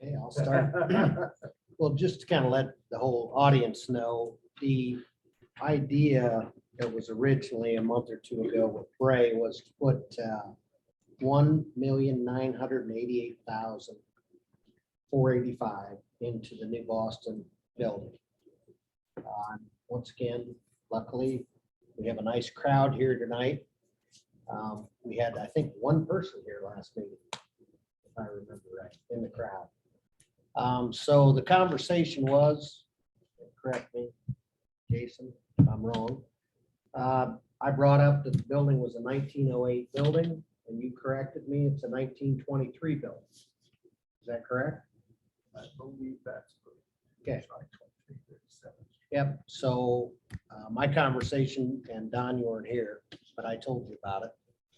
Okay, I'll start. Well, just to kind of let the whole audience know, the idea that was originally a month or two ago with Bray was to put 1,988,485 into the new Boston building. Once again, luckily, we have a nice crowd here tonight. We had, I think, one person here last meeting, if I remember right, in the crowd. So the conversation was, correct me, Jason, if I'm wrong. I brought up that the building was a 1908 building, and you corrected me, it's a 1923 building. Is that correct? I believe that's. Okay. Yep, so my conversation, and Don, you weren't here, but I told you about it.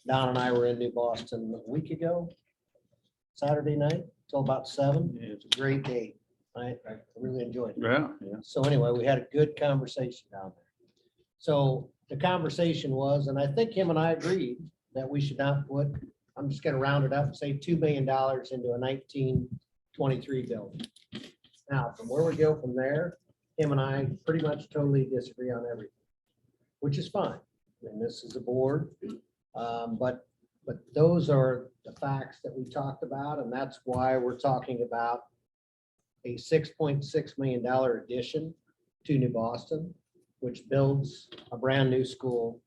Don and I were in New Boston a week ago, Saturday night, till about 7. It's a great day. I really enjoyed it. Yeah. So anyway, we had a good conversation down there. So the conversation was, and I think him and I agreed that we should not put, I'm just gonna round it up and say $2 million into a 1923 building. Now, from where we go from there, him and I pretty much totally disagree on everything, which is fine. And this is a board, but those are the facts that we talked about, and that's why we're talking about a $6.6 million addition to New Boston, which builds a brand new school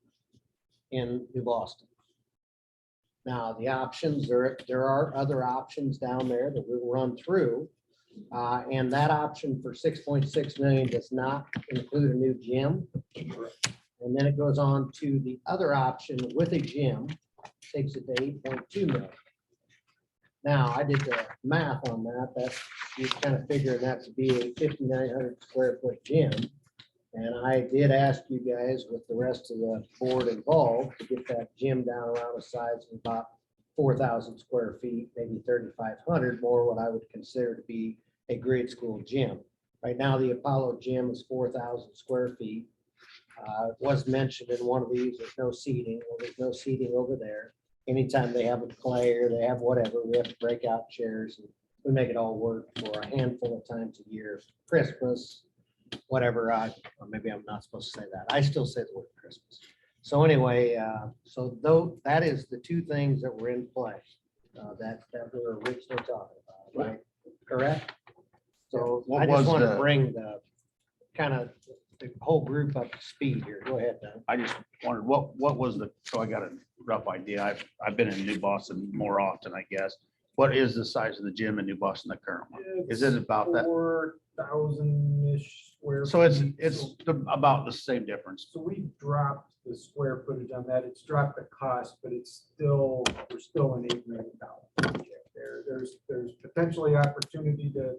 in New Boston. Now, the options, there are other options down there that we'll run through. And that option for 6.6 million does not include a new gym. And then it goes on to the other option with a gym, takes it to 8.2 million. Now, I did the math on that. That's, you kind of figuring that to be a 5,900 square foot gym. And I did ask you guys with the rest of the board involved to get that gym down around a size of about 4,000 square feet, maybe 3,500 more, what I would consider to be a grade school gym. Right now, the Apollo gym is 4,000 square feet. It was mentioned in one of these, there's no seating. Well, there's no seating over there. Anytime they have a play or they have whatever, we have to break out chairs and we make it all work for a handful of times a year. Christmas, whatever, or maybe I'm not supposed to say that. I still say the word Christmas. So anyway, so though that is the two things that were in play that we were originally talking about, right? Correct? So What I just was want to the- bring the kind of the whole group up to speed here. Go ahead, Don. I just wondered, what was the, so I got a rough idea. I've been in New Boston more often, I guess. What is the size of the gym in New Boston, the current one? Is it about that? 4,000-ish square. So it's, feet. about the same difference. So we dropped the square footage on that. It's dropped the cost, but it's still, we're still an $8 million project there. There's potentially opportunity to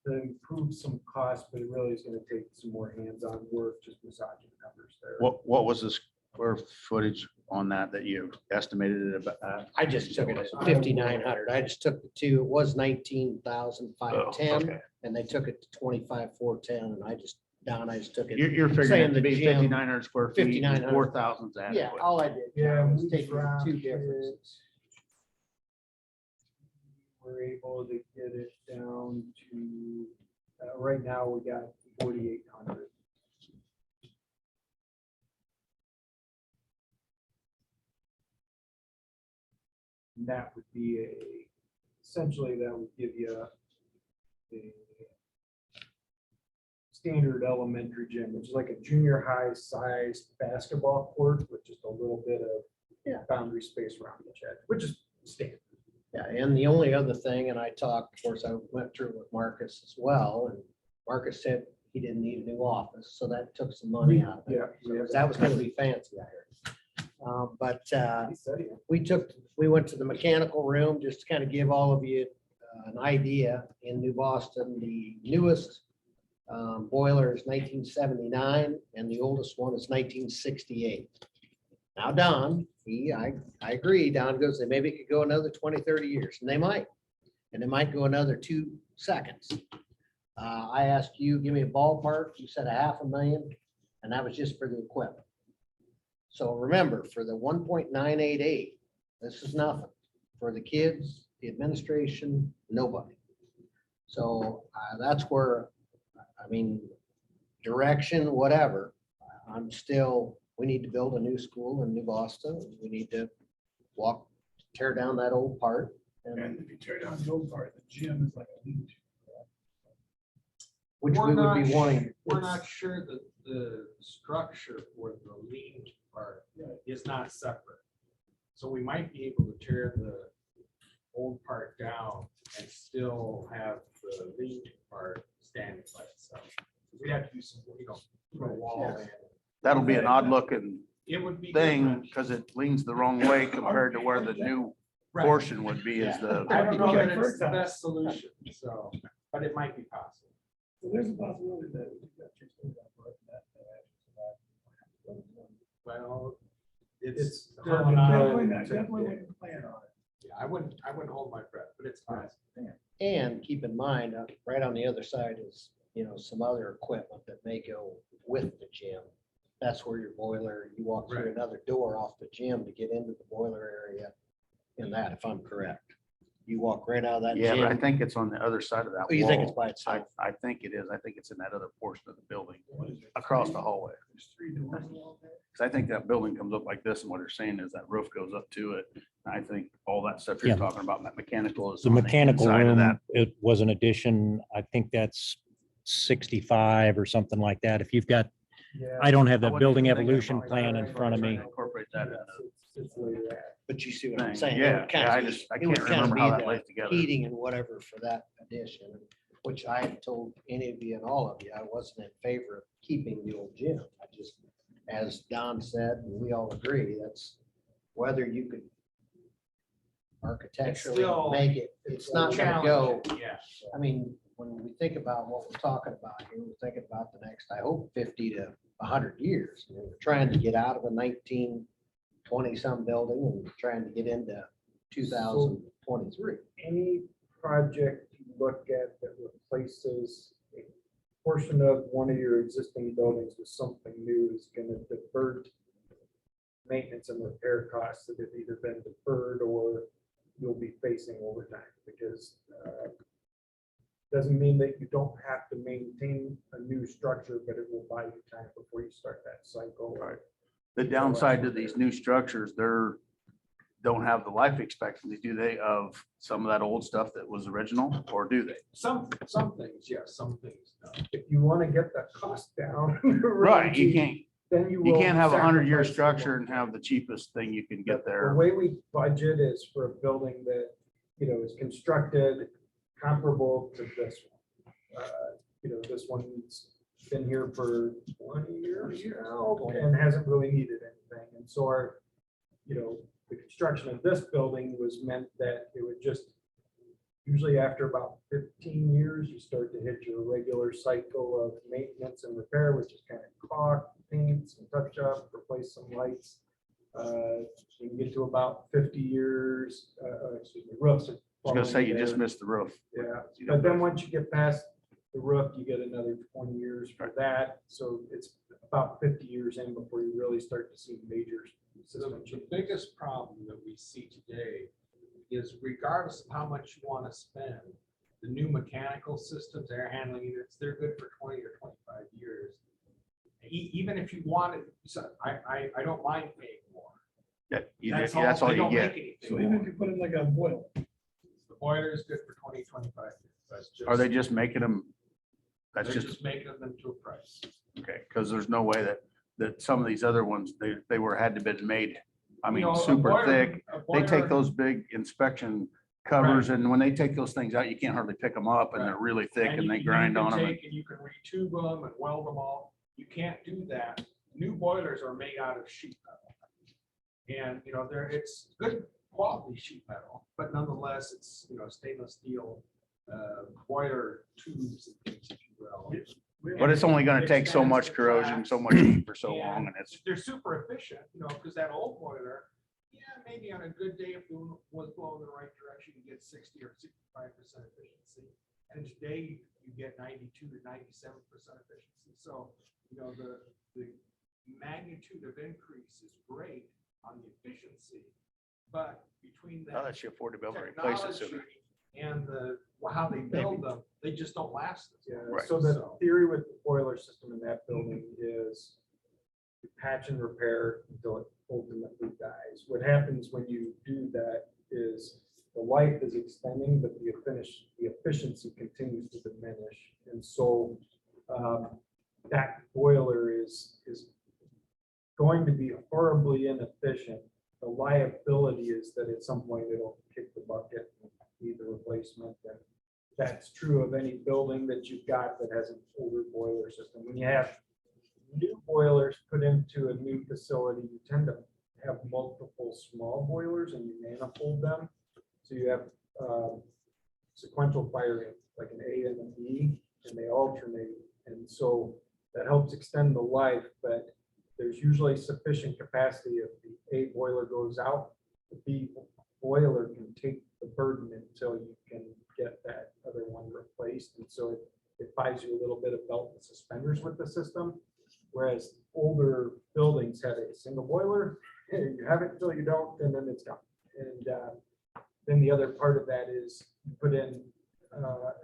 improve some costs, but it really is going to take some more hands-on work, just massaging numbers there. What was the square footage on that you estimated it about? I just took it at 5,900. I just took the two. It was 19,510, Okay. and they took it to 25,410, and I just took it. You're figuring Saying it to the be gym, 5,900 square feet, 5,900. 4,000 Yeah, adequate. all I did. Yeah, was we take the dropped two it. differences. We're able to get it down to, right now, we got 4,800. And that would be essentially that would give you a standard elementary gym, which is like a junior high sized basketball court with just a little bit of boundary space around each edge, which is standard. Yeah, and the only other thing, and I talked, of course, I went through it with Marcus as well, and Marcus said he didn't need a new office, so that took some money out of it. Yeah. So that was gonna be fancy, I heard. But He said it. we went to the mechanical room just to kind of give all of you an idea. In New Boston, the newest boiler is 1979 and the oldest one is 1968. Now, Don, I agree. Don goes, they maybe could go another 20, 30 years, and they might. And it might go another 2 seconds. I asked you, give me a ballpark. You said $500,000, and that was just for the equipment. So remember, for the 1.988, this is nothing. For the kids, the administration, nobody. So that's where, I mean, direction, whatever. I'm still, we need to build a new school in New Boston. We need to tear down that old part. And if you tear down the old part, the gym is like a leech. Which We're we would not be su- wanting. We're not sure that the structure for the lean part is not separate. So we might be able to tear the old part down and still have the lean part standing by itself. We have to do some, put a wall in. That'll be an odd looking It would be thing different. because it leans the wrong way compared to where the new Right. portion would be is the. I don't know that Yeah. it's the best solution, so, but it might be possible. So there's a possibility that we got your still got part of that actually survive. Well, It's it's still hard an to Definitely, know. not- definitely wouldn't plan on it. Yeah, I wouldn't hold my breath, but it's possible. And keep in mind, right on the other side is, some other equipment that may go with the gym. That's where your boiler, you walk through Right. another door off the gym to get into the boiler area in that, if I'm correct. You walk right out of that Yeah, but I gym. think it's on the other side of that Oh, you think it's wall. by itself? I think it is. I think it's in that other portion of the building What is it? across the hallway. There's 3 doors along there. Because I think that building comes up like this and what they're saying is that roof goes up to it. And I think all that stuff you're Yeah. talking about, that mechanical is. The on mechanical inside of room, that. it was an addition, I think that's 65 or something like that. If you've got, Yeah. I don't have I that wouldn't building even think evolution about plan in that. front of me. Incorporate that in Yes, the it's later at. But you see what I'm thing. saying? It Yeah, would kinda yeah, I be- just, I it would can't kinda remember be how that the lays together. Heating and whatever for that addition, which I had told any of you and all of you, I wasn't in favor of keeping the old gym. I just, as Don said, and we all agree, that's whether you could architecturally still- make it, it's not gonna go. Challenging, yeah. I mean, when we think about what we're talking about here, we're thinking about the next, I hope, 50 to 100 years. I mean, we're trying to get out of a 1920-some building and trying to get into 2023. Any project you look at that replaces a portion of one of your existing buildings with something new is gonna divert maintenance and repair costs that have either been deferred or you'll be facing over time, because doesn't mean that you don't have to maintain a new structure, but it will buy you time before you start that cycle. Right. The downside to these new structures, don't have the life expectancy, do they, of some of that old stuff that was original, or do they? Some things, yes, some things, no. If you want to get the cost down. Right, you can't, Then you you will can't have a 100-year sacrifice the structure long and have the cheapest thing you can The get there. way we budget is for a building that, is constructed comparable to this one. This one's been here for 20 years now and hasn't really needed anything. And so the construction of this building was meant that it would just, usually after about 15 years, you start to hit your regular cycle of maintenance and repair, which is kind of caulk, paint, some touch up, replace some lights. You can get to about 50 years, roofs. I was gonna say, you just missed the roof. Yeah, You but don't- then once you get past the roof, you get another 20 years for that. So it's about 50 years in before you really start to see major system The changes. biggest problem that we see today is regardless of how much you want to spend, the new mechanical systems, air handling units, they're good for 20 or 25 years. Even if you wanted, so I don't mind paying more. That's all you they don't get. make So anything even more. if you put in like a boil, The boiler is good for 20, 25 years. That's just. Are they just making them? That's They're just, making them to a price. okay, because there's no way that some of these other ones, they had to been made, I You mean, know, a super boiler- thick. a They take boiler- those big inspection covers and when they take those things out, you can't hardly pick them up and they're Right. really thick and you- they you grind can on them. take And you can retube them and weld them all. You can't do that. New boilers are made out of sheet metal. And, it's good quality sheet metal, but nonetheless, it's, stainless steel boiler tubes. and things, if you will. But it's only gonna take so much Extends the corrosion, cracks. so much heat for so And long and it's, They're super efficient, because that old boiler, maybe on a good day, if it was blowing in the right direction, you get 60 or 65% efficiency. And today you get 92 to 97% efficiency. So, the magnitude of increase is great on the efficiency, but between now that that you afford to be able to replace it sooner. technology and how they build them, they just don't last. Yeah, Right. so the theory with the boiler system in that building is you patch and repair until it ultimately dies. What happens when you do that is the life is extending, but the efficiency continues to diminish. And so that boiler is going to be horribly inefficient. The liability is that at some point it'll kick the bucket and need the replacement. And that's true of any building that you've got that has an older boiler system. When you have new boilers put into a new facility, you tend to have multiple small boilers and you manifold them. So you have sequential firing, like an A and a B, and they alternate. And so that helps extend the life, but there's usually sufficient capacity. If the A boiler goes out, the B boiler can take the burden until you can get that other one replaced. And so it buys you a little bit of belt and suspenders with the system. Whereas older buildings had a single boiler, and you have it until you don't, and then it's gone. And then the other part of that is you put in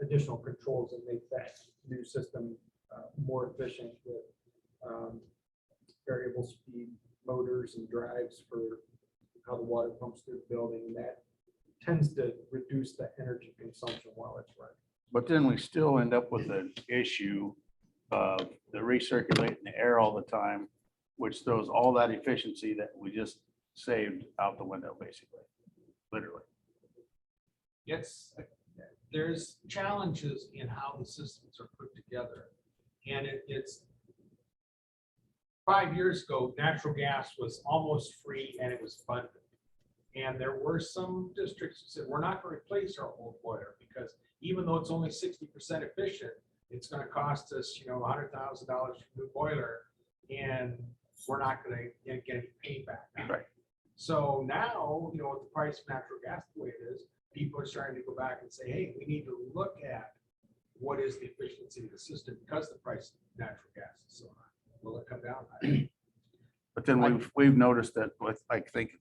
additional controls that make that new system more efficient with variable speed motors and drives for how the water pumps through the building. And that tends to reduce the energy consumption while it's running. But then we still end up with an issue of the recirculating the air all the time, which throws all that efficiency that we just saved out the window, basically, literally. There's challenges in how the systems are put together. And it's 5 years ago, natural gas was almost free and it was abundant. And there were some districts that said, we're not going to replace our old boiler because even though it's only 60% efficient, it's going to cost us, $100,000 for a new boiler, and we're not going to get any payback. Right. So now, with the price of natural gas the way it is, people are starting to go back and say, hey, we need to look at what is the efficiency of the system because the price of natural gas is so high. Will it come down? But then we've noticed that with, I think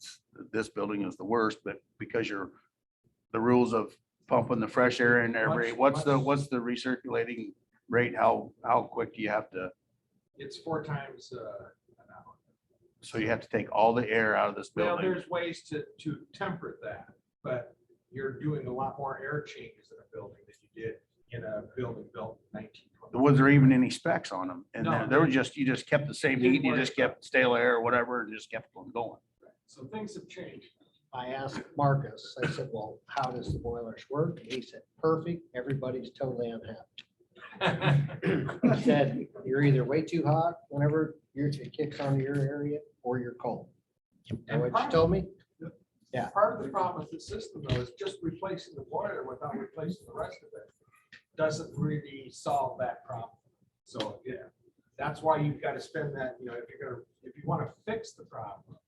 this building is the worst, but because the rules of pumping the fresh air in every, what's the recirculating rate? How quick do you have to? It's 4 times an hour. So you have to take all the air out of this Well, building. there's ways to temper that, but you're doing a lot more air changes in a building than you did in a building built in 1920. Was there even any specs on them? And No. there were you just kept the same heat, you Didn't just worry. kept stale air or whatever, and just kept them going. So things have changed. I asked Marcus, I said, well, how does the boilers work? And he said, perfect, everybody's totally unhappy. He said, you're either way too hot whenever it kicks on your area, or you're cold. And what you told me? Yeah. Part of the problem with the system though is just replacing the boiler without replacing the rest of it doesn't really solve that problem. So yeah, that's why you've got to spend that, if you want to fix the problem,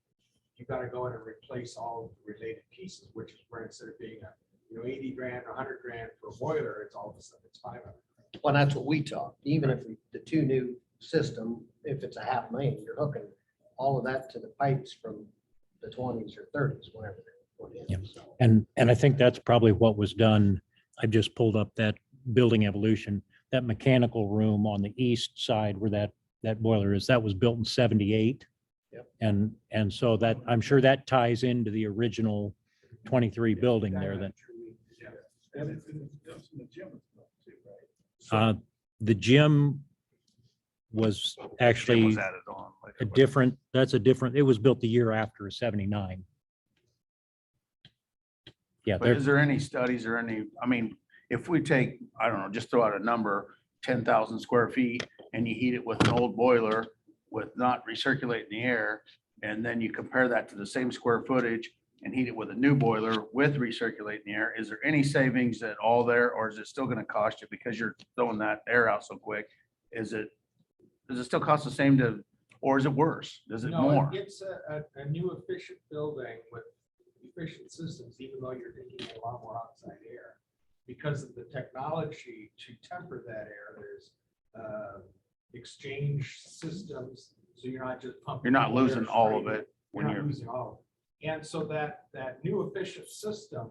you've got to go in and replace all the related pieces, which is where instead of being a 80 grand, 100 grand for a boiler, it's all of a sudden it's 500. Well, that's what we talked. Even if the two new system, if it's a $500,000, you're hooking all of that to the pipes from the 20s or 30s, whenever they put in. Yep. So, And I think that's probably what was done. I've just pulled up that building evolution, that mechanical room on the east side where that boiler is, that was built in 78. Yep. And so that, I'm sure that ties into the original 23 building there that, And it's in the gym as well too, right? the gym was It actually was added on later. it was built the year after 79. Yeah, But is there any studies or if we take, I don't know, just throw out a number, 10,000 square feet, and you heat it with an old boiler with not recirculating the air, and then you compare that to the same square footage and heat it with a new boiler with recirculating the air, is there any savings at all there, or is it still gonna cost you because you're throwing that air out so quick? Does it still cost the same or is it worse? Is it No, more? it's a new efficient building with efficient systems, even though you're taking a lot more outside air. Because of the technology to temper that air, there's exchange systems, so you're not just pumping. You're not cold air losing all of straight. it You're when not you're, losing all of it. And so that new efficient system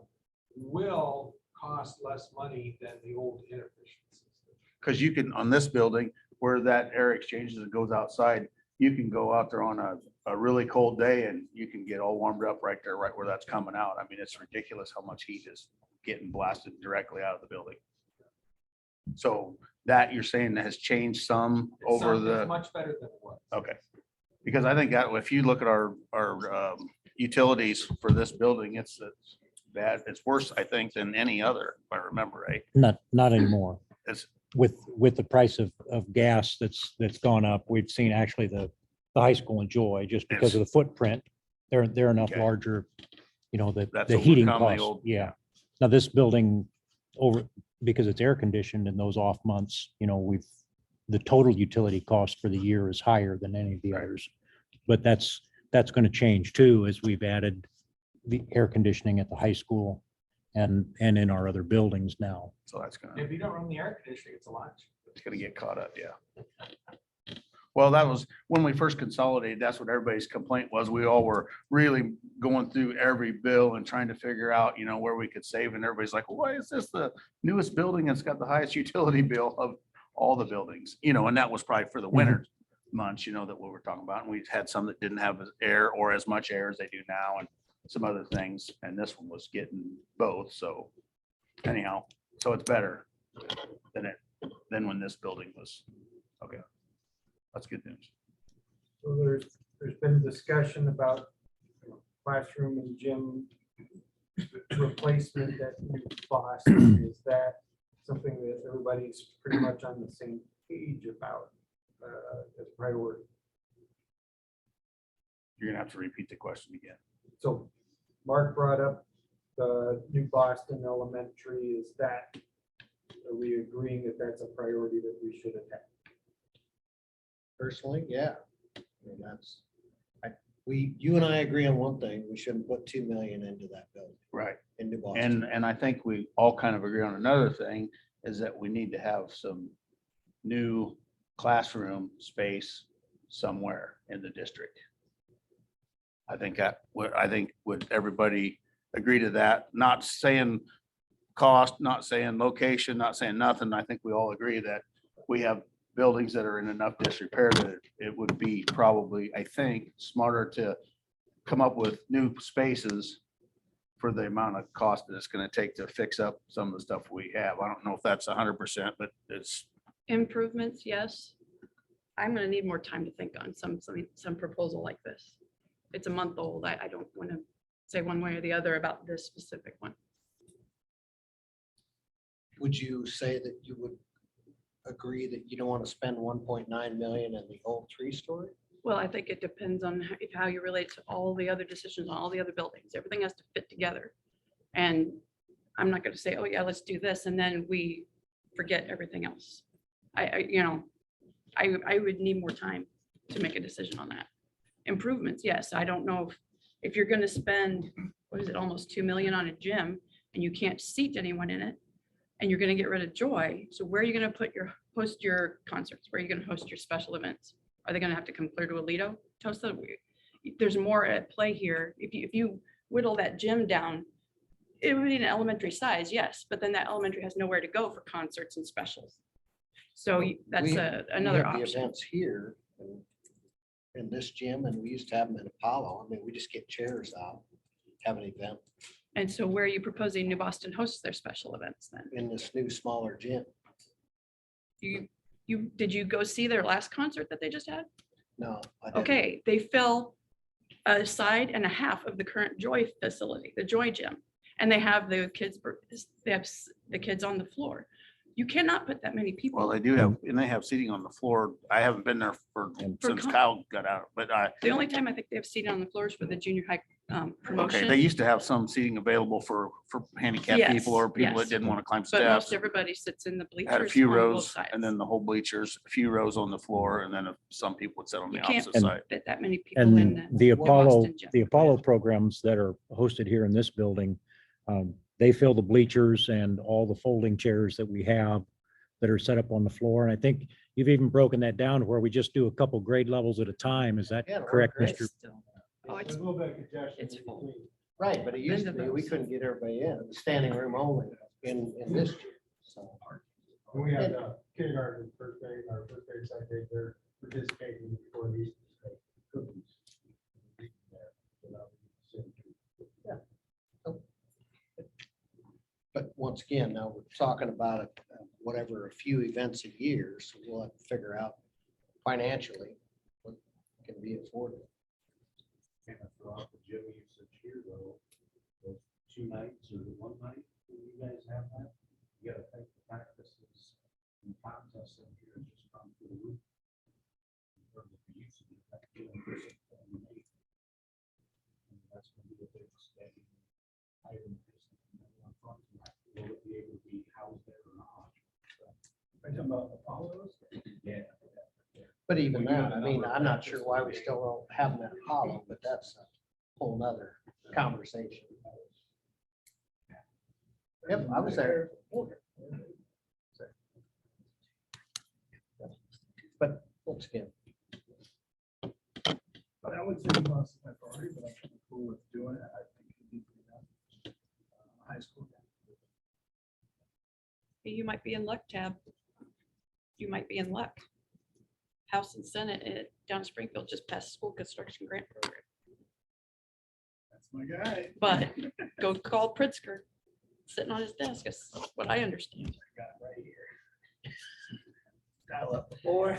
will cost less money than the old inefficient system. Because you can, on this building, where that air exchanges and goes outside, you can go out there on a really cold day and you can get all warmed up right there, right where that's coming out. I mean, it's ridiculous how much heat is getting blasted directly out of the building. So that you're saying that has changed some over It's the, much better than it was. okay. Because I think that if you look at our utilities for this building, it's bad. It's worse, I think, than any other, if I remember right. Not anymore. It's, With the price of gas that's gone up, we've seen actually the high school enjoy, just because of the footprint. They're enough Okay. larger, you know, That's the heating overcome the costs. old- Yeah. Now this building because it's air conditioned in those off months, you know, the total utility cost for the year is higher than any of the others. But that's going to change too, as we've added the air conditioning at the high school and in our other buildings now. so that's gonna. If you don't run the air conditioning, it's a lot cheaper. It's gonna get caught up, yeah. Well, that was, when we first consolidated, that's what everybody's complaint was. We all were really going through every bill and trying to figure out, you know, where we could save. And everybody's like, why is this the newest building that's got the highest utility bill of all the buildings? You know, and that was probably for the winter months, you know, that we were talking about. And we had some that didn't have air or as much air as they do now and some other things. And this one was getting both. So anyhow, so it's better than when this building was. Okay. That's good news. So there's been discussion about classroom and gym replacement at New Boston. Is that something that everybody's pretty much on the same page about as a priority? You're gonna have to repeat the question again. So Mark brought up the New Boston Elementary. Are we agreeing that that's a priority that we should have? Personally, yeah. I mean, you and I agree on one thing, we shouldn't put 2 million into that building, Right. into Boston. And I think we all kind of agree on another thing is that we need to have some new classroom space somewhere in the district. I think would everybody agree to that? Not saying cost, not saying location, not saying nothing. I think we all agree that we have buildings that are in enough disrepair that it would be probably, I think, smarter to come up with new spaces for the amount of cost that it's going to take to fix up some of the stuff we have. I don't know if that's 100%, but it's. Improvements, yes. I'm gonna need more time to think on some proposal like this. It's a month old. I don't want to say one way or the other about this specific one. Would you say that you would agree that you don't want to spend 1.9 million in the old 3-story? Well, I think it depends on how you relate to all the other decisions on all the other buildings. Everything has to fit together. And I'm not gonna say, oh yeah, let's do this, and then we forget everything else. I would need more time to make a decision on that. Improvements, yes. I don't know if you're gonna spend, what is it, almost 2 million on a gym and you can't seat anyone in it, and you're gonna get rid of Joy. So where are you gonna host your concerts? Where are you gonna host your special events? Are they gonna have to come clear to Alito? Tosa, there's more at play here. If you whittle that gym down, it would be an elementary size, yes, but then that elementary has nowhere to go for concerts and specials. So that's We another have the option. Events here in this gym, and we used to have them in Apollo. I mean, we just get chairs out, have an event And so where are you proposing New Boston hosts their special events then? in this new smaller gym. Did you go see their last concert that they just had? No. I didn't. Okay, they fill a side and a half of the current Joy facility, the Joy gym. And they have the kids on the floor. You cannot put that many people. Well, they do have, and they have seating on the floor. I haven't been there since Kyle got out, but The only time I think they have seating on the floors for the junior high okay, promotion. they used to have some seating available for handicapped Yes, people or people that yes. didn't want to climb But most steps. everybody sits in the bleachers. Had a few on both rows sides. and then the whole bleachers, a few rows on the floor, and then some people would sit on the You can't opposite side. fit that many people in And the Boston gym. the Apollo programs that are hosted here in this building, they fill the bleachers and all the folding chairs that we have that are set up on the floor. And I think you've even broken that down to where we just do a couple grade levels at a time. Is that Yeah, it'll work correct, great. Mr.? Oh, There's it's, a little bit of congestion. it's full. Right, but it used to Been to be, we those. couldn't get everybody in, it was standing room only. in this gym. So, When we had kindergarten, first grade, our first grade, second grade, they're participating before these cookies. but once again, now we're talking about whatever, a few events a year, so we'll have to figure out financially what can be afforded. And throughout the gym usage here though, those 2 nights or 1 night, do you guys have that? You gotta think the practices and contests in here just come through the roof. In terms of the usage of that gym, and that's gonna be a big spending item. Will it be able to be housed there or not? Are you talking about Apollos? Yeah. But even that, I mean, I'm not sure why we still don't have them at Apollo, but that's a whole nother conversation. Yep, I was there. But once again, But I would say most of my authority, but I'm kind of cool with doing it. I think it needs to be done. High school. You might be in luck, Tab. You might be in luck. House and Senate down in Springfield just passed school construction grant program. That's my guy. But go call Pritzker, sitting on his desk, is what I understand. I got it right here. Dial up before.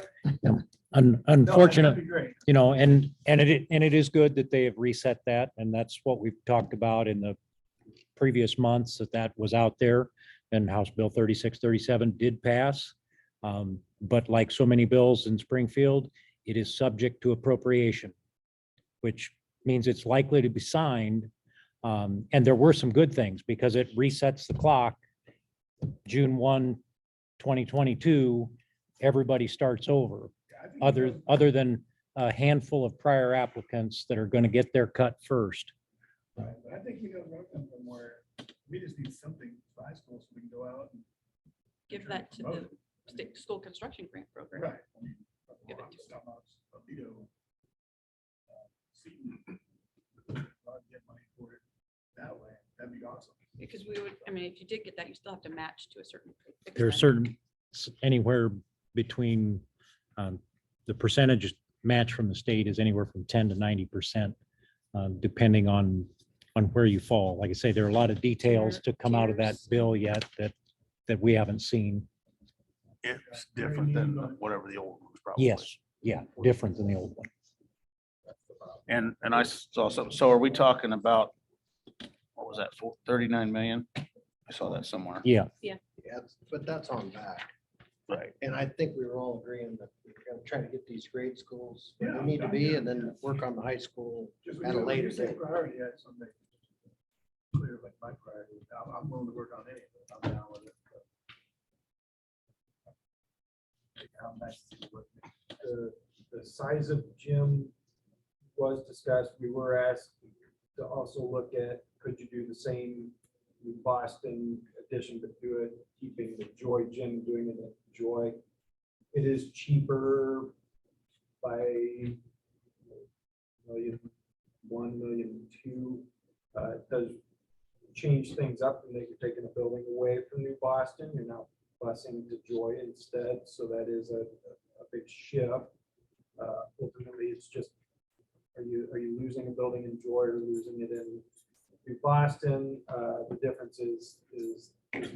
Unfortunate, Great. you know, and it is good that they have reset that, and that's what we've talked about in the previous months, that was out there, and House Bill 3637 did pass. But like so many bills in Springfield, it is subject to appropriation, which means it's likely to be signed. And there were some good things because it resets the clock. June 1, 2022, everybody starts over, other than a handful of prior applicants that are going to get their cut first. Right, but I think we know we're coming from where we just need something for high school so we can go out and. Give that to the state school construction grant program. Right. I mean, Give it I'm to just talking about Alito, Seton, get money for it that way. That'd be awesome. Because we would, I mean, if you did get that, you still have to match to a certain. There are extent. certain, anywhere between, the percentage match from the state is anywhere from 10 to 90%, depending on where you fall. Like I say, there are a lot of details to come out of that Tiers. bill yet that we haven't seen. It's different than whatever the old one was probably. Yes, yeah, different than the old one. And I saw something. So are we talking about, what was that, 39 million? I saw that somewhere. Yeah, yeah, but that's on back. Right. And I think we were all agreeing that we're gonna try to get these grade schools where Yeah, they need to be, and then yeah. work on the high school Just at a later date. Priority, yeah, something clear like my priority. I'm willing to work on any of it. I'm down with it. How nice is it working? The size of gym was discussed. We were asked to also look at, could you do the same New Boston addition, but do it, keeping the Joy Gym, doing it at Joy. It is cheaper by $1.1 million, $1.2 million. It does change things up, and you're taking a building away from New Boston. You're now busing to Joy instead, so that is a big shift. Ultimately, it's just, are you losing a building in Joy or losing it in New Boston? The difference is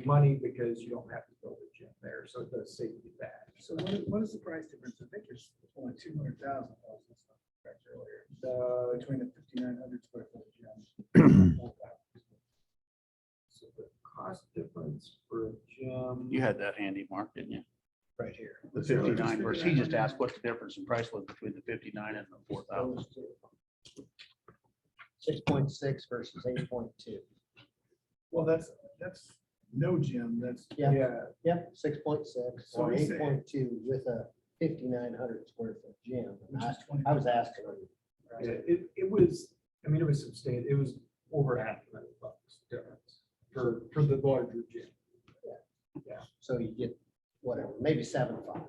money, because you don't have to build a gym there, so it does save you that. So what is the price difference? I think it's only 200,000 earlier. Between the 5,900 square foot gym. So the cost difference for a gym. You had that handy, Mark, didn't you? Right here. The 59 versus, he just asked what the difference in price was between the 59 and the 4,000. 6.6 versus 8.2. Well, that's no gym. That's. Yeah. Yep, 6.6 So or we say- 8.2 with a 5,900 square foot gym. And Which is I was asking him. Yeah, it was, I mean, it was substantial. It was over $500,000 difference for the larger gym. So you get whatever, maybe 7.5.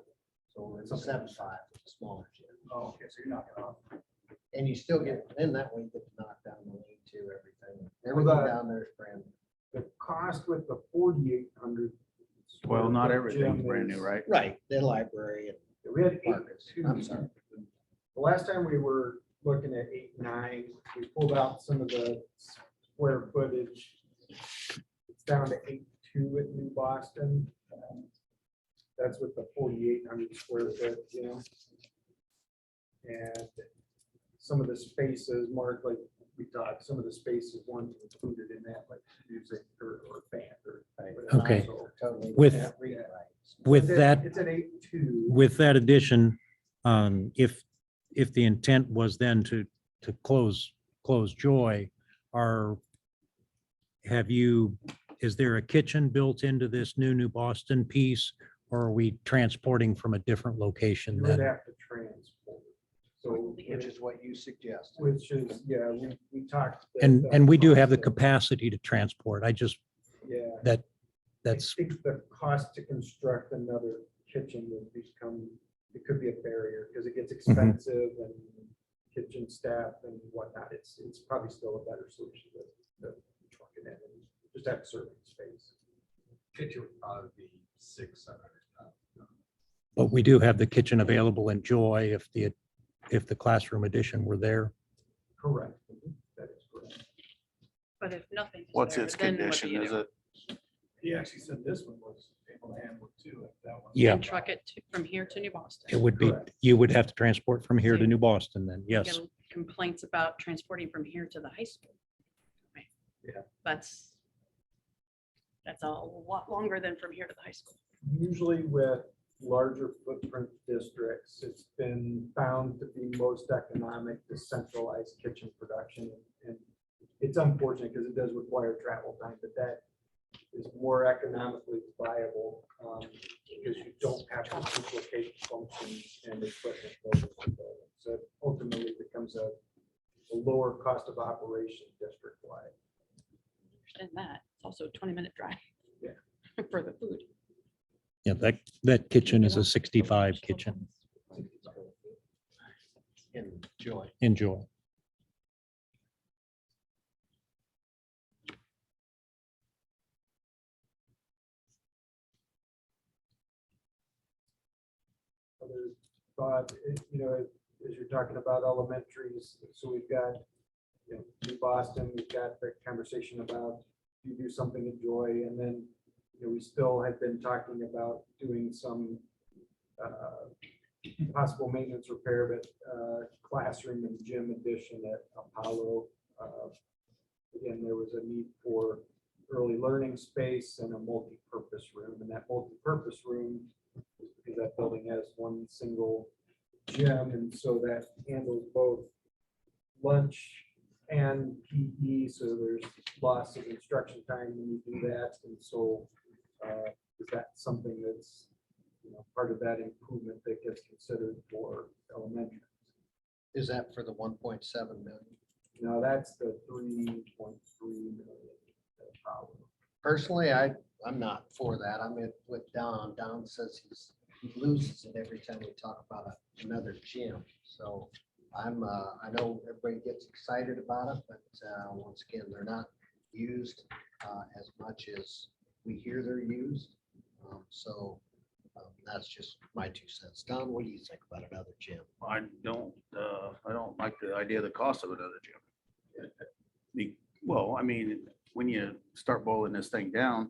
So it's a 7.5 with a smaller gym. Oh, okay, so you're knocking off. And you still get, then that way you get to knock down the lean to everything. Well, Everything that- down there is brand new. The cost with the 4,800. Well, not everything's brand new, right? Right, the library and We had Marcus, 8,200. I'm sorry. The last time we were looking at 8,900, we pulled out some of the square footage. It's down to 8,200 at New Boston. That's with the 4,800 square foot, you know. And some of the spaces, Mark, like we talked, some of the spaces weren't included in that, like music or band or. whatever. Okay. So Totally With- can't read right. With that, It's an 8,200. with that addition, if the intent was then to close Joy, is there a kitchen built into this New Boston piece? Or are we transporting from a different location You would then? have to transport. So, Which is what you suggested. which is, yeah, we talked. And we do have the capacity to transport. Yeah. That's, I think the cost to construct another kitchen would become, it could be a barrier because it gets expensive and kitchen staff and whatnot. It's probably still a better solution to truck it in and just have serving space. Kitchen would probably be 600-700. but we do have the kitchen available in Joy if the classroom addition were there. Correct. That is correct. But if nothing. is What's there, its then what do condition? you Is do? it? He actually said this one was able to handle it too, if that one. Yeah, And truck it from here to New Boston. it would be, Correct. you would have to transport from here to So- New Boston then, You yes. get Complaints about transporting from here to the high school. Right. Yeah. That's a lot longer than from here to the high school. Usually with larger footprint districts, it's been found to be most economic to centralize kitchen production. And it's unfortunate because it does require travel time, but that is more economically viable because you don't have to duplicate functions and equipment. building to building. So it ultimately becomes a lower cost of operation district-wide. Understand that. It's also a 20-minute drive. Yeah. For the food. Yeah, that kitchen is a 65 kitchen. Enjoy. Enjoy. Other thought, as you're talking about elementaries, so we've got, New Boston, we've got the conversation about you do something in Joy, and then, we still have been talking about doing some possible maintenance repair, but classroom and gym addition at Apollo. Again, there was a need for early learning space and a multi-purpose room, and that multi-purpose room is because that building has one single gym, and so that handles both lunch and PE, so there's lots of instruction time when you do that, and so is that something that's, part of that improvement that gets considered for elementary? Is that for the 1.7 million? Now, that's the 3.3 million. Probably. Personally, I'm not for that. I'm with Don. Don says he loses it every time we talk about another gym. So I know everybody gets excited about it, but once again, they're not used as much as we hear they're used. So that's just my 2 cents. Don, what do you think about another gym? I don't like the idea of the cost of another gym. Well, I mean, when you start boiling this thing down,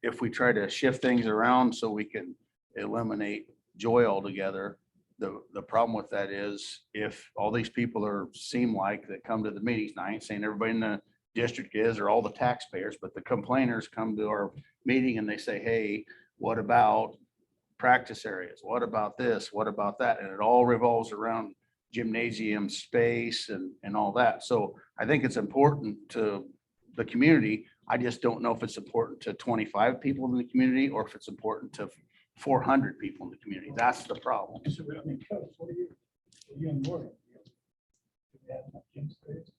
if we try to shift things around so we can eliminate Joy altogether, the problem with that is if all these people seem like that come to the meetings, and I ain't saying everybody in the district is, or all the taxpayers, but the complainers come to our meeting and they say, hey, what about practice areas? What about this? What about that? And it all revolves around gymnasium space and all that. So I think it's important to the community. I just don't know if it's important to 25 people in the community or if it's important to 400 people in the community. That's the problem. So we don't need codes. What are you in Morgan? Do we have enough gym space?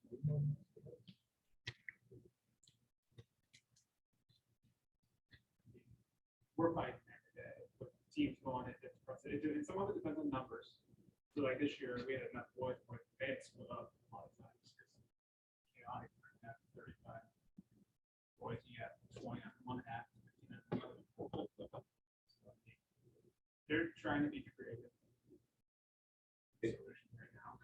We're fighting every day with teams going at different parts. And some of it depends on numbers. So like this year, we had enough boys, but they had split up a lot of times. Chaotic, 35 boys, you got 20 on one half. 15 on the other. They're trying to be creative. Solution right now.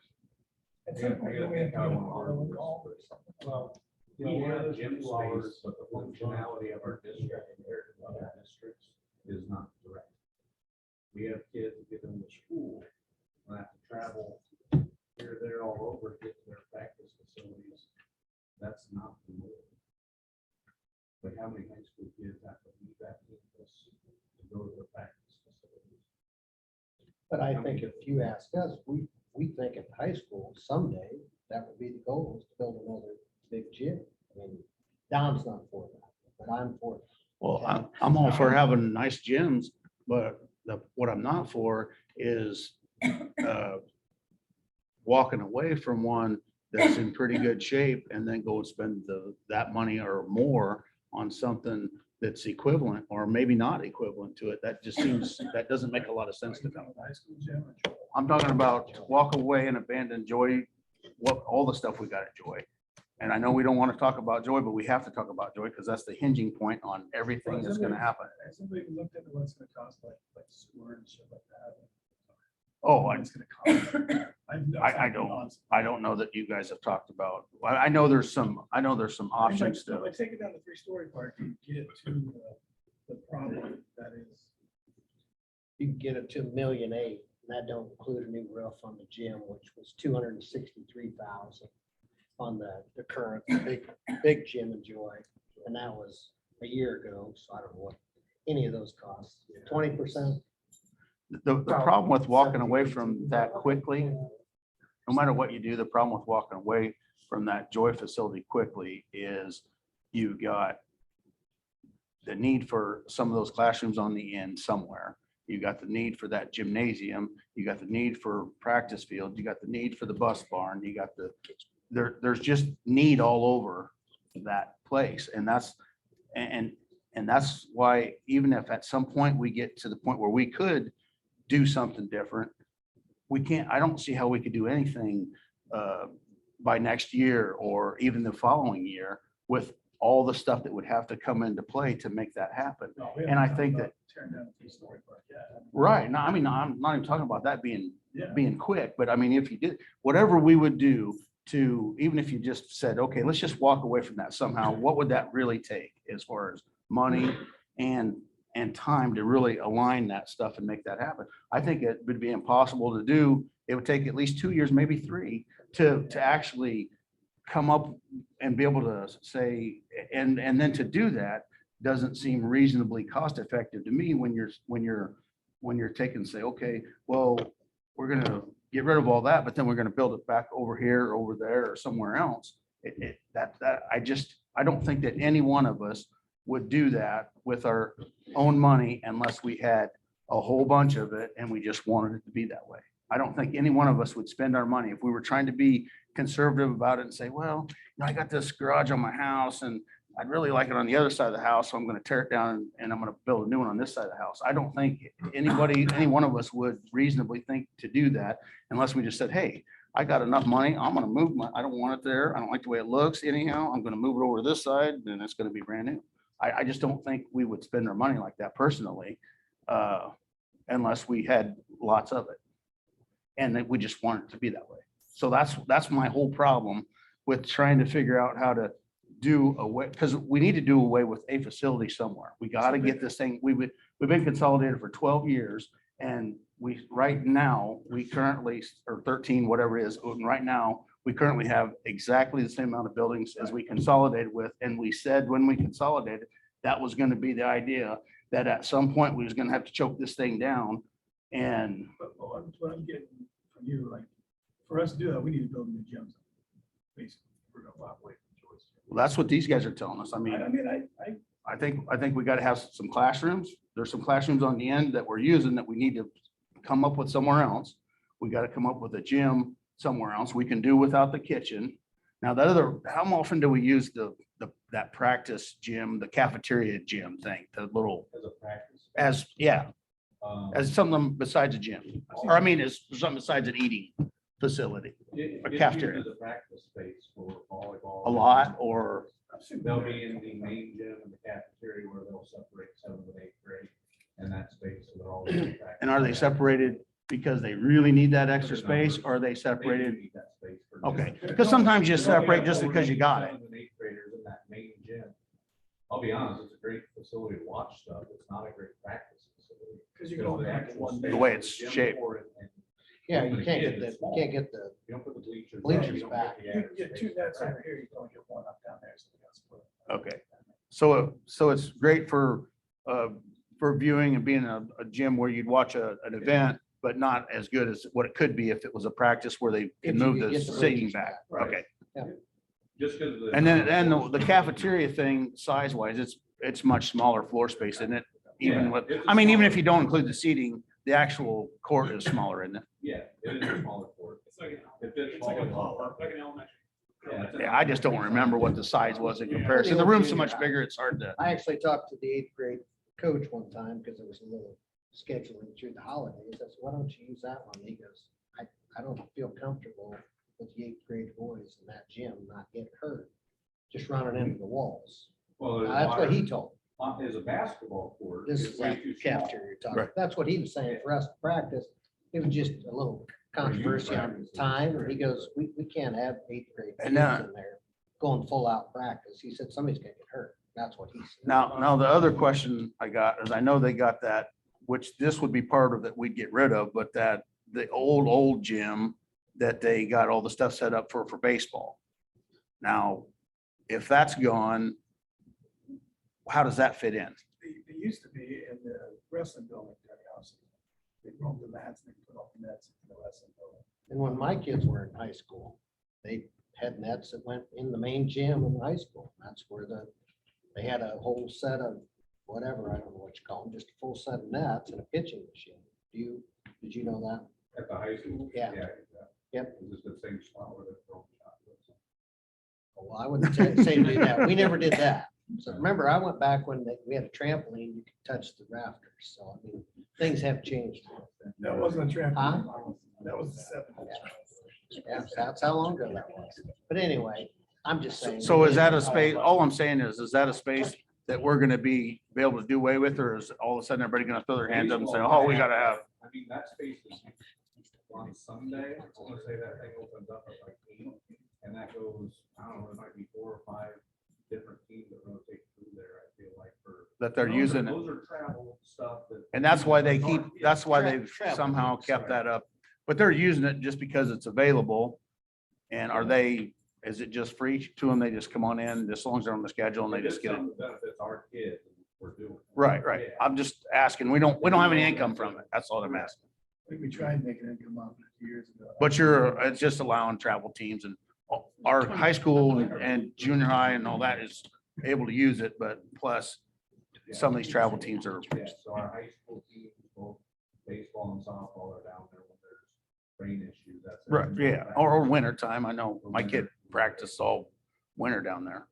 Well, you We know, one of have those gym 2 hours, space, but the functionality of our district compared to other districts is not direct. We have kids that get into school, and have to travel here, there, all over to get to their practice facilities. That's not the norm. But how many high school kids have to leave that campus to go to their practice facilities? But I think if you ask us, we think at high school someday, that would be the goal, is to build another big gym. I mean, Don's not for that, but I'm for it. Well, I'm all for having nice gyms, but what I'm not for is walking away from one that's in pretty good shape and then go and spend that money or more on something that's equivalent or maybe not equivalent to it. That just seems, that doesn't make a lot of sense to me. I'm talking about walk away and abandon Joy, all the stuff we got at Joy. And I know we don't want to talk about Joy, but we have to talk about Joy because that's the hinging point on everything that's going to happen. Somebody looked into what's gonna cost like sewer and shit like that. Oh, It's gonna cost. I don't know that you guys have talked about, I know there's some options to. By taking down the 3-story part, you get to the problem that is. You can get it to $1.8 million, and that don't include a new roof on the gym, which was $263,000 on the current big gym in Joy. And that was a year ago, so I don't know what any of those costs, 20%. The problem with walking away from that quickly, no matter what you do, the problem with walking away from that Joy facility quickly is you got the need for some of those classrooms on the end somewhere. You got the need for that gymnasium, you got the need for practice field, you got the need for the bus barn, you got there's just need all over that place. And that's why even if at some point we get to the point where we could do something different, I don't see how we could do anything by next year or even the following year with all the stuff that would have to come into play to make that happen. And I think that, Tearing down the 3-story part, yeah. right, no, I mean, I'm not even talking about that being Yeah. quick, but I mean, if you did, whatever we would do to, even if you just said, okay, let's just walk away from that somehow, what would that really take as far as money and time to really align that stuff and make that happen? I think it would be impossible to do. It would take at least 2 years, maybe 3, to actually come up and be able to say, and then to do that doesn't seem reasonably cost effective to me when you're taking, say, okay, well, we're gonna get rid of all that, but then we're gonna build it back over here, over there, or somewhere else. I don't think that any one of us would do that with our own money unless we had a whole bunch of it and we just wanted it to be that way. I don't think any one of us would spend our money if we were trying to be conservative about it and say, well, I got this garage on my house and I'd really like it on the other side of the house, so I'm going to tear it down and I'm going to build a new one on this side of the house. I don't think any one of us would reasonably think to do that unless we just said, hey, I got enough money. I'm going to move I don't want it there. I don't like the way it looks anyhow. I'm going to move it over to this side and it's going to be brand new. I just don't think we would spend our money like that personally, unless we had lots of it. And that we just want it to be that way. So that's my whole problem with trying to figure out how to do away, because we need to do away with a facility somewhere. We got to get this thing, we've been consolidated for 12 years and right now, we currently, or 13, whatever it is, right now, we currently have exactly the same amount of buildings as we consolidated with. And we said when we consolidated, that was going to be the idea, that at some point we was going to have to choke this thing down. And But what I'm getting from you, like, for us to do that, we need to build new gyms. Basically, we're gonna walk away from choice. well, that's what these guys are telling us. I mean, I think we got to have some classrooms. There's some classrooms on the end that we're using that we need to come up with somewhere else. We got to come up with a gym somewhere else. We can do without the kitchen. Now, how often do we use that practice gym, the cafeteria gym thing, the little, As a practice. as something besides a gym? Or I mean, as something besides an eating facility, a cafeteria. The practice space for volleyball. A lot, or They'll be in the main gym and the cafeteria where they'll separate 7th and 8th grade and that space. So they're all. And are they separated because they really need that extra space, or are they separated? Okay, because sometimes you separate just because you got it. 7th and 8th graders in that main gym. I'll be honest, it's a great facility to watch stuff. It's not a great practice facility. Because you can only have one. The way it's shaped. Yeah, you can't get the, you can't get the, You don't put the bleachers. Bleachers you don't back. the You can added get two space. nets over here, you can only get one up down there. So you gotta split it. Okay. So it's great for viewing and being a gym where you'd watch an event, but not as good as what it could be if it was a practice where they If can you move could the get the seating bleachers back. back. Okay. Just because. And then the cafeteria thing, size wise, it's much smaller floor space, isn't it? Even with, I mean, even if you don't include the seating, the actual court is smaller, isn't it? Yeah, it is a smaller court. It's like, It fits it's like a smaller. ballpark, like an elementary. Yeah, I just don't remember what the size was in comparison. The room's so much bigger, it's hard to. I actually talked to the 8th grade coach one time because there was a little scheduling through the holidays. I said, why don't you use that one? He goes, I don't feel comfortable with the 8th grade boys in that gym not getting hurt, just running into the walls. Well, there's That's what he water. told me. Is a basketball court. This it's is way that too small. cafeteria talk. Right. That's what he was saying for us to practice. It was just a little controversy on time. And he goes, we can't have 8th grade kids in And now- there going full out practice. He said, somebody's gonna get hurt. That's what he said. Now the other question I got is, I know they got that, which this would be part of that we'd get rid of, but that the old gym that they got all the stuff set up for baseball. Now, if that's gone, how does that fit in? They used to be in the wrestling building, during the house. They rolled the mats and they put all the nets in the wrestling building. And when my kids were in high school, they had nets that went in the main gym in high school. That's where they had a whole set of whatever, I don't know what you call them, just a full set of nets and a pitching machine. Did you know that? At the high school? Yeah. Yep. Is this the same spot where they're throwing shots? Well, I wouldn't say do that. We never did that. So remember, I went back when we had a trampoline, you could touch the rafters. So I mean, things have changed. That wasn't a Huh? trampoline. That was the 70s. Yeah, that's how long ago that was. But anyway, I'm just saying. So is that a space, all I'm saying is that a space that we're gonna be able to do away with, or is all of a sudden everybody gonna throw their hands up and say, oh, we gotta have? I mean, that space is on Sunday, I want to say that thing opens up at like 8, and that goes, I don't know, it might be 4 or 5 different teams that rotate through there, I feel like, for. That they're Those are- using it. Those are travel stuff that. And that's why they keep, that's why they've Travel. somehow kept that up. But they're using it just because it's available. And is it just free to them? They just come on in, as long as they're on the schedule and they If it's just get it. something that benefits our kids, we're doing. it. Right. Yeah. I'm just asking. We don't have any income from it. That's all I'm asking. I think we tried making it come up a few years ago. But it's just allowing travel teams, and our high school and junior high and all that is able to use it, but plus some of these travel teams are. Yeah, so our high school teams, both baseball and softball are down there when there's rain issues. That's. Right, yeah, or winter time. I know my kid practiced all winter down there.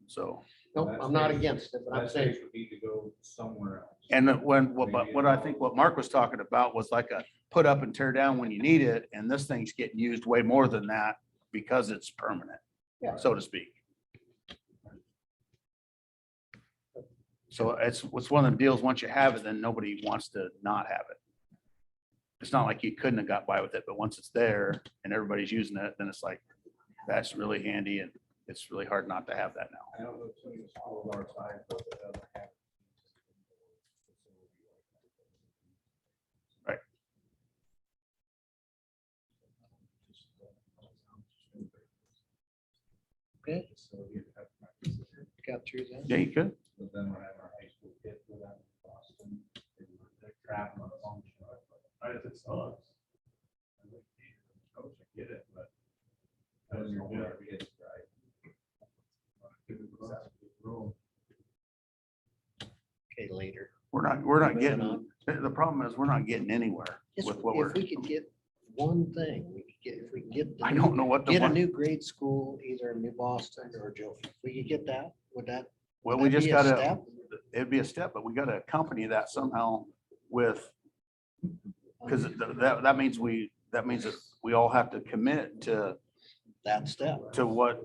So, Nope, I'm not against it, but I'm That saying, space would need to go somewhere else. and what I think what Mark was talking about was like a put up and tear down when you need it, and this thing's getting used way more than that because it's permanent, Yeah. so to speak. So it's one of the deals, once you have it, then nobody wants to not have it. It's not like you couldn't have got by with it, but once it's there and everybody's using it, then it's like, that's really handy, and it's really hard not to have that now. I don't know too many schools our size, but it doesn't have. Right. Okay. So you have practices here. got through that. Yeah, you could. But then we're having our high school kids go down to Boston. They're traveling a function. It sucks. Coach, I get it, but. I don't know where it is, right? Okay, later. We're not getting, the problem is we're not getting anywhere Just with what we're, If we could get one thing, if we could get. the I new- don't know what the Get a one, new grade school, either in New Boston or Joe. If we could get that, would that? well, would we that just be a gotta, step? it'd be a step, but we gotta accompany that somehow with, because that means that we all have to commit to That step. what,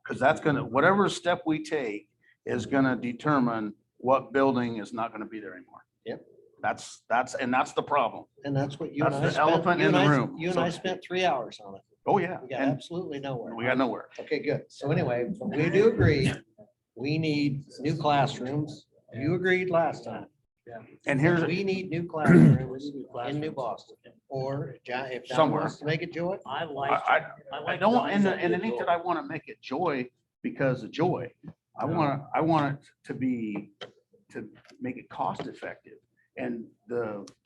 Because that's gonna, whatever step we take is gonna determine what building is not gonna be there anymore. Yep. That's the problem. And that's what you and That's I the spent. elephant you in and the I- room, You and so I to spent 3 hours on it. Oh, yeah. We got And absolutely nowhere. we got nowhere. Okay, good. So anyway, we do agree, we need new classrooms. You agreed last time. And here's, We need new classrooms in New Boston, or if John Somewhere. wants to make it Joy. I don't, and it ain't that I want to make it joy because of joy. I want it to be, to make it cost effective. And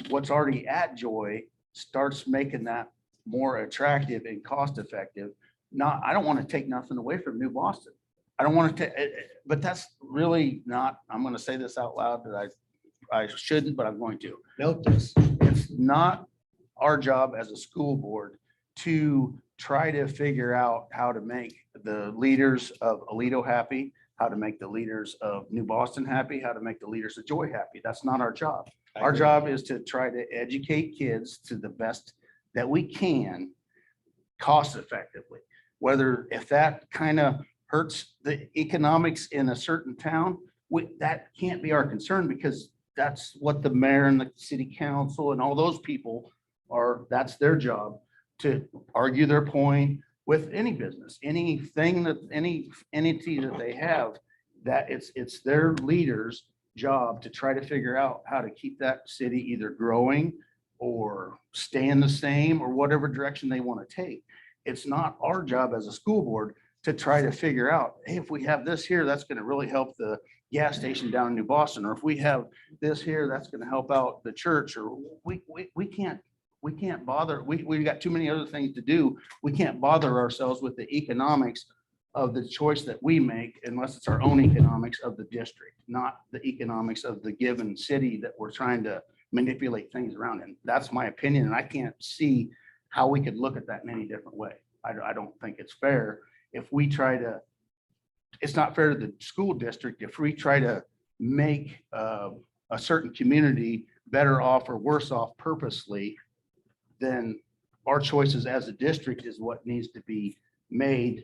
what's already at Joy starts making that more attractive and cost effective. I don't want to take nothing away from New Boston. I don't want to, but that's really not, I'm going to say this out loud that I shouldn't, but I'm going to. Note this. It's not our job as a school board to try to figure out how to make the leaders of Aledo happy, how to make the leaders of New Boston happy, how to make the leaders of Joy happy. That's not our job. I Our agree. job is to try to educate kids to the best that we can, cost effectively. Whether if that kind of hurts the economics in a certain town, that can't be our concern because that's what the mayor and the city council and all those people are, that's their job to argue their point with any business, anything that, any entity that they have, that it's their leaders' job to try to figure out how to keep that city either growing or staying the same or whatever direction they want to take. It's not our job as a school board to try to figure out, hey, if we have this here, that's going to really help the gas station down in New Boston, or if we have this here, that's going to help out the church, or we can't bother. We got too many other things to do. We can't bother ourselves with the economics of the choice that we make unless it's our own economics of the district, not the economics of the given city that we're trying to manipulate things around in. That's my opinion, and I can't see how we could look at that in any different way. I don't think it's fair if we try to, it's not fair to the school district if we try to make a certain community better off or worse off purposely, then our choices as a district is what needs to be made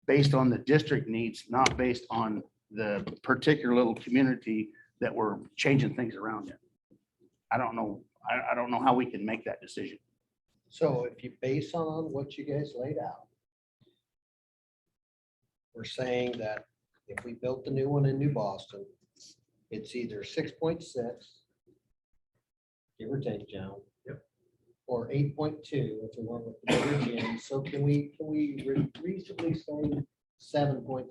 based on the district needs, not based on the particular little community that we're changing things around in. I don't know. I don't know how we can make that decision. So if you base on what you guys laid out, we're saying that if we built the new one in New Boston, it's either 6.6, give or take, John. Yep. Or 8.2 if we went with the bigger gym. So can we reasonably say 7.7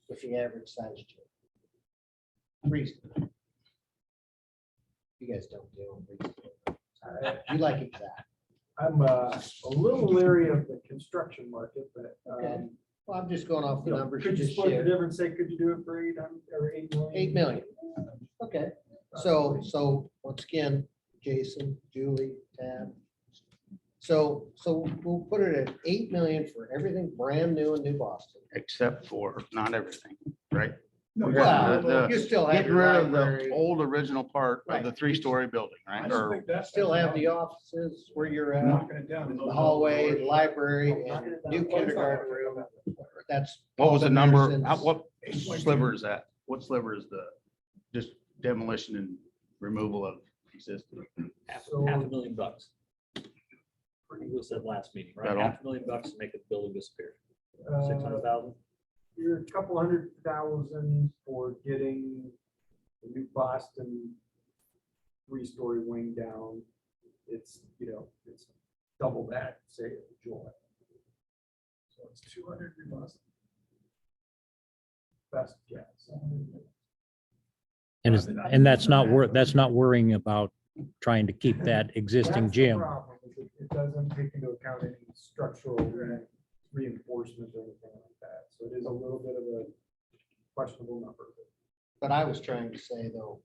with the average size gym? Reasonable. You guys don't do them reasonable. You like exact. I'm a little leery of the construction market, but Okay. Well, I'm just going off the you know, numbers you could you just split the shared. difference? Say, could you do it for 800 or 8 million? 8 million. Okay, so once again, Jason, Julie, Tab. So we'll put it at 8 million for everything brand new in New Boston. Except for not everything, right? No, We got Well, the- you still have Getting your rid of library, the old original part of Right. the 3-story building, right? Or still have the offices where you're at, Knocking it down. the hallway, the library, and new kindergarten room. That's. what was all the number? Marison's- What sliver is that? What sliver is the just demolition and removal of existing? Half So- $500,000. You said last meeting, right? That all? $500,000 to make the building disappear. Uh, 600,000. You're a couple $100,000 for getting the New Boston 3-story wing down. It's, it's double that, say, at Joy. So it's 200 New Boston. Best guess. And that's not worrying about trying to keep that existing That's the gym. problem, is it doesn't take into account any structural reinforcement or anything like that. So it is a little bit of a questionable number. But I was trying to say though,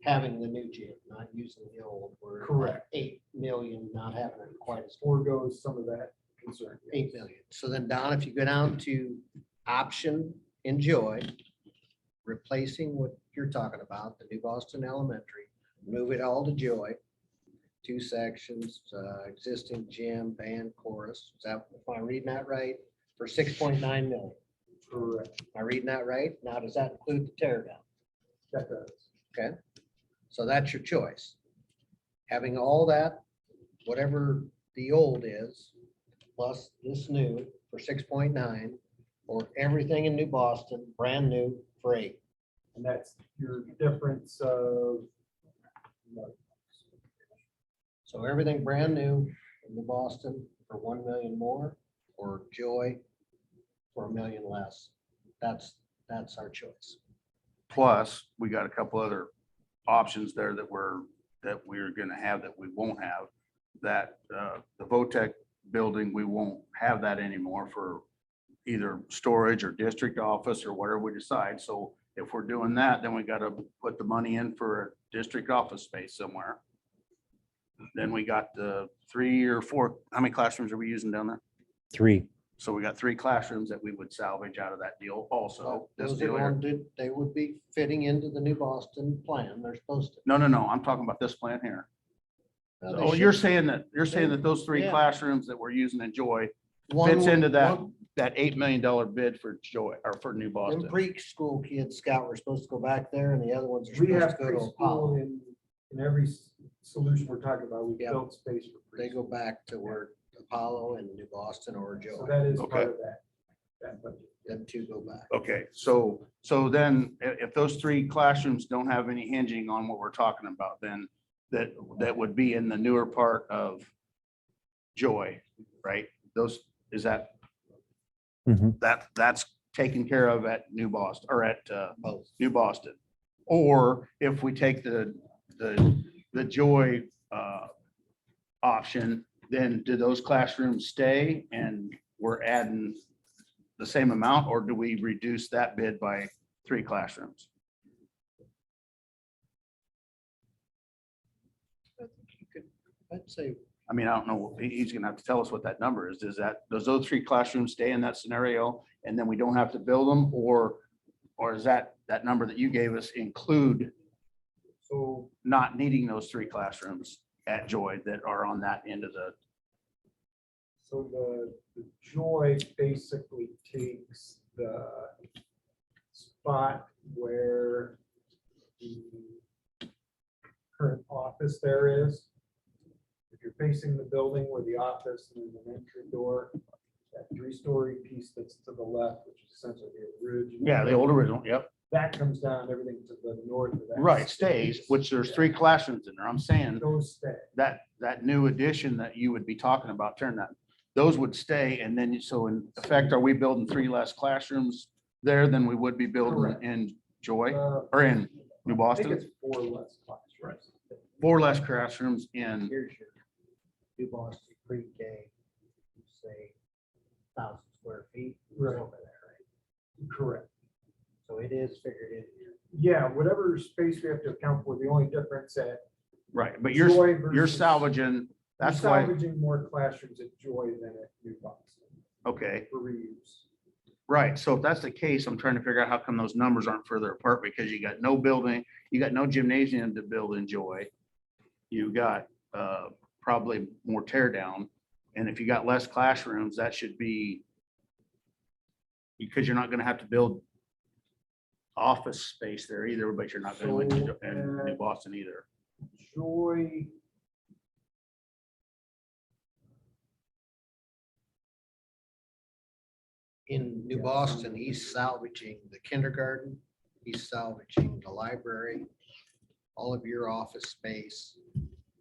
having the new gym, not using the old, we're at Correct. 8 million, not having it quite as Forgoes some of that concern. 8 million. So then Don, if you go down to option enjoy, replacing what you're talking about, the New Boston Elementary, move it all to Joy. 2 sections, existing gym, band, chorus. Is that, if I'm reading that right? for 6.9 million. Correct. Am I reading that right? Now, does that include the tear down? That does. Okay, so that's your choice. Having all that, whatever the old is, plus this new for 6.9, or everything in New Boston, brand new for 8. And that's your difference of. So everything brand new in New Boston for 1 million more, or Joy for 1 million less. That's our choice. Plus, we got a couple other options there that we're gonna have that we won't have. That the VOTEC building, we won't have that anymore for either storage or district office or whatever we decide. So if we're doing that, then we gotta put the money in for a district office space somewhere. Then we got the 3 or 4, how many classrooms are we using down there? 3. So we got 3 classrooms that we would salvage out of that deal also. This Those are deal here. going they would be fitting into the New Boston plan. They're supposed to. No, I'm talking about this plan here. Now, they Oh, you're should- saying that those 3 Yeah. classrooms that we're using in Joy one fits would- into that, one- that $8 million bid for Joy or for New Them Boston. preschool kids, Scout, were supposed to go back there, and the other ones are We supposed have to go to preschool Apollo. in every solution we're talking about. We Yeah. built space for They preschool. go back to where Apollo and New Boston or So Joy. that is Okay. part of that. That budget. Them two go back. Okay, so then if those 3 classrooms don't have any hinging on what we're talking about, then that would be in the newer part of Joy, right? Is that, Mhm. that's taken care of at New Boston or at Both. New Boston. Or if we take the Joy option, then do those classrooms stay and we're adding the same amount, or do we reduce that bid by 3 classrooms? I'd say, I mean, I don't know, he's gonna have to tell us what that number is. Does those 3 classrooms stay in that scenario and then we don't have to build them? Or is that number that you gave us include So not needing those 3 classrooms at Joy that are on that end of the, So the Joy basically takes the spot where the current office there is. If you're facing the building where the office and then an entry door, that 3-story piece that's to the left, which is essentially the original. yeah, the old original, yep. That comes down, everything to the north of that. Right, stays, which there's 3 classrooms in there. I'm saying Those stay. that new addition that you would be talking about, turn that, those would stay. And then, so in effect, are we building 3 less classrooms there than we would be building Correct. in Joy Uh, or in New I think Boston? it's 4 less classrooms. 4 less classrooms in, here's your New Boston pre-K, say 1,000 square feet. it's Right. over there, right? Correct. So it is figured in here. Yeah, whatever space we have to account for, the only difference at right, but Joy you're versus- salvaging, that's we're why, salvaging more classrooms at Joy than at New Boston okay, for reuse. right. So if that's the case, I'm trying to figure out how come those numbers aren't further apart, because you got no building, you got no gymnasium to build in Joy. You got probably more tear down. And if you got less classrooms, that should be, because you're not gonna have to build office space there either, but you're not gonna win in New Boston either. Joy. In New Boston, he's salvaging the kindergarten, he's salvaging the library, all of your office space,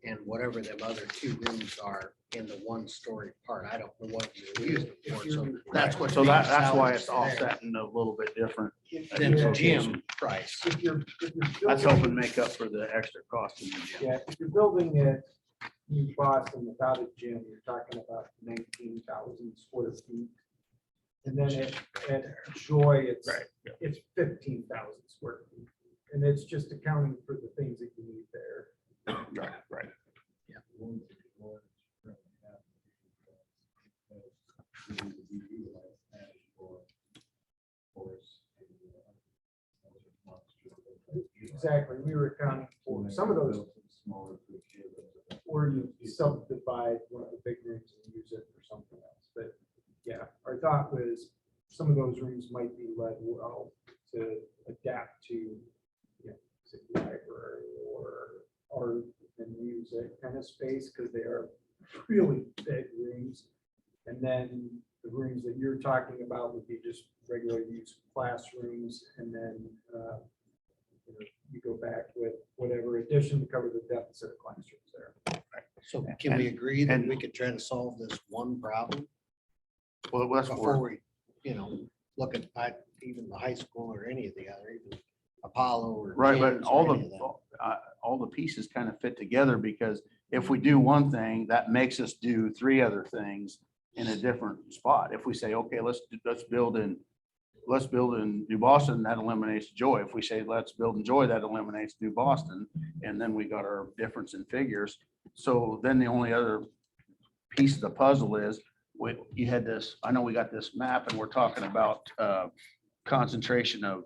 and whatever them other 2 rooms are in the 1-story part. I don't know what you're using it for, so that's what. So that's why it's salvaged there. offsetting a little bit different. Than the Yeah. gym price. If you're That's building- helping make up for the extra cost in the gym. Yeah, if you're building at New Boston without a gym, you're talking about 19,000 square feet. And then at Joy, it's, Right, yeah. it's 15,000 square feet. And it's just accounting for the things that you need there. Right. Exactly, we were accounting for some of those, or you subdivide one of the big rooms and use it for something else, but yeah, our our thought was some of those rooms might be let well to adapt to, you know, say, library or art and music kind of space, because they are really big rooms. And then the rooms that you're talking about would be just regular use classrooms, and then you know, you go back with whatever addition to cover the deficit of classrooms there. So can we agree that and- we could try to solve this one problem Well, that's before where, we, look at even the high school or any of the other, even Apollo or. right, but James or any of them? all the pieces kind of fit together, because if we do one thing, that makes us do 3 other things in a different spot. If we say, okay, let's build in New Boston, that eliminates Joy. If we say, let's build in Joy, that eliminates New Boston. And then we got our difference in figures. So then the only other piece of the puzzle is, you had this, I know we got this map and we're talking about concentration of,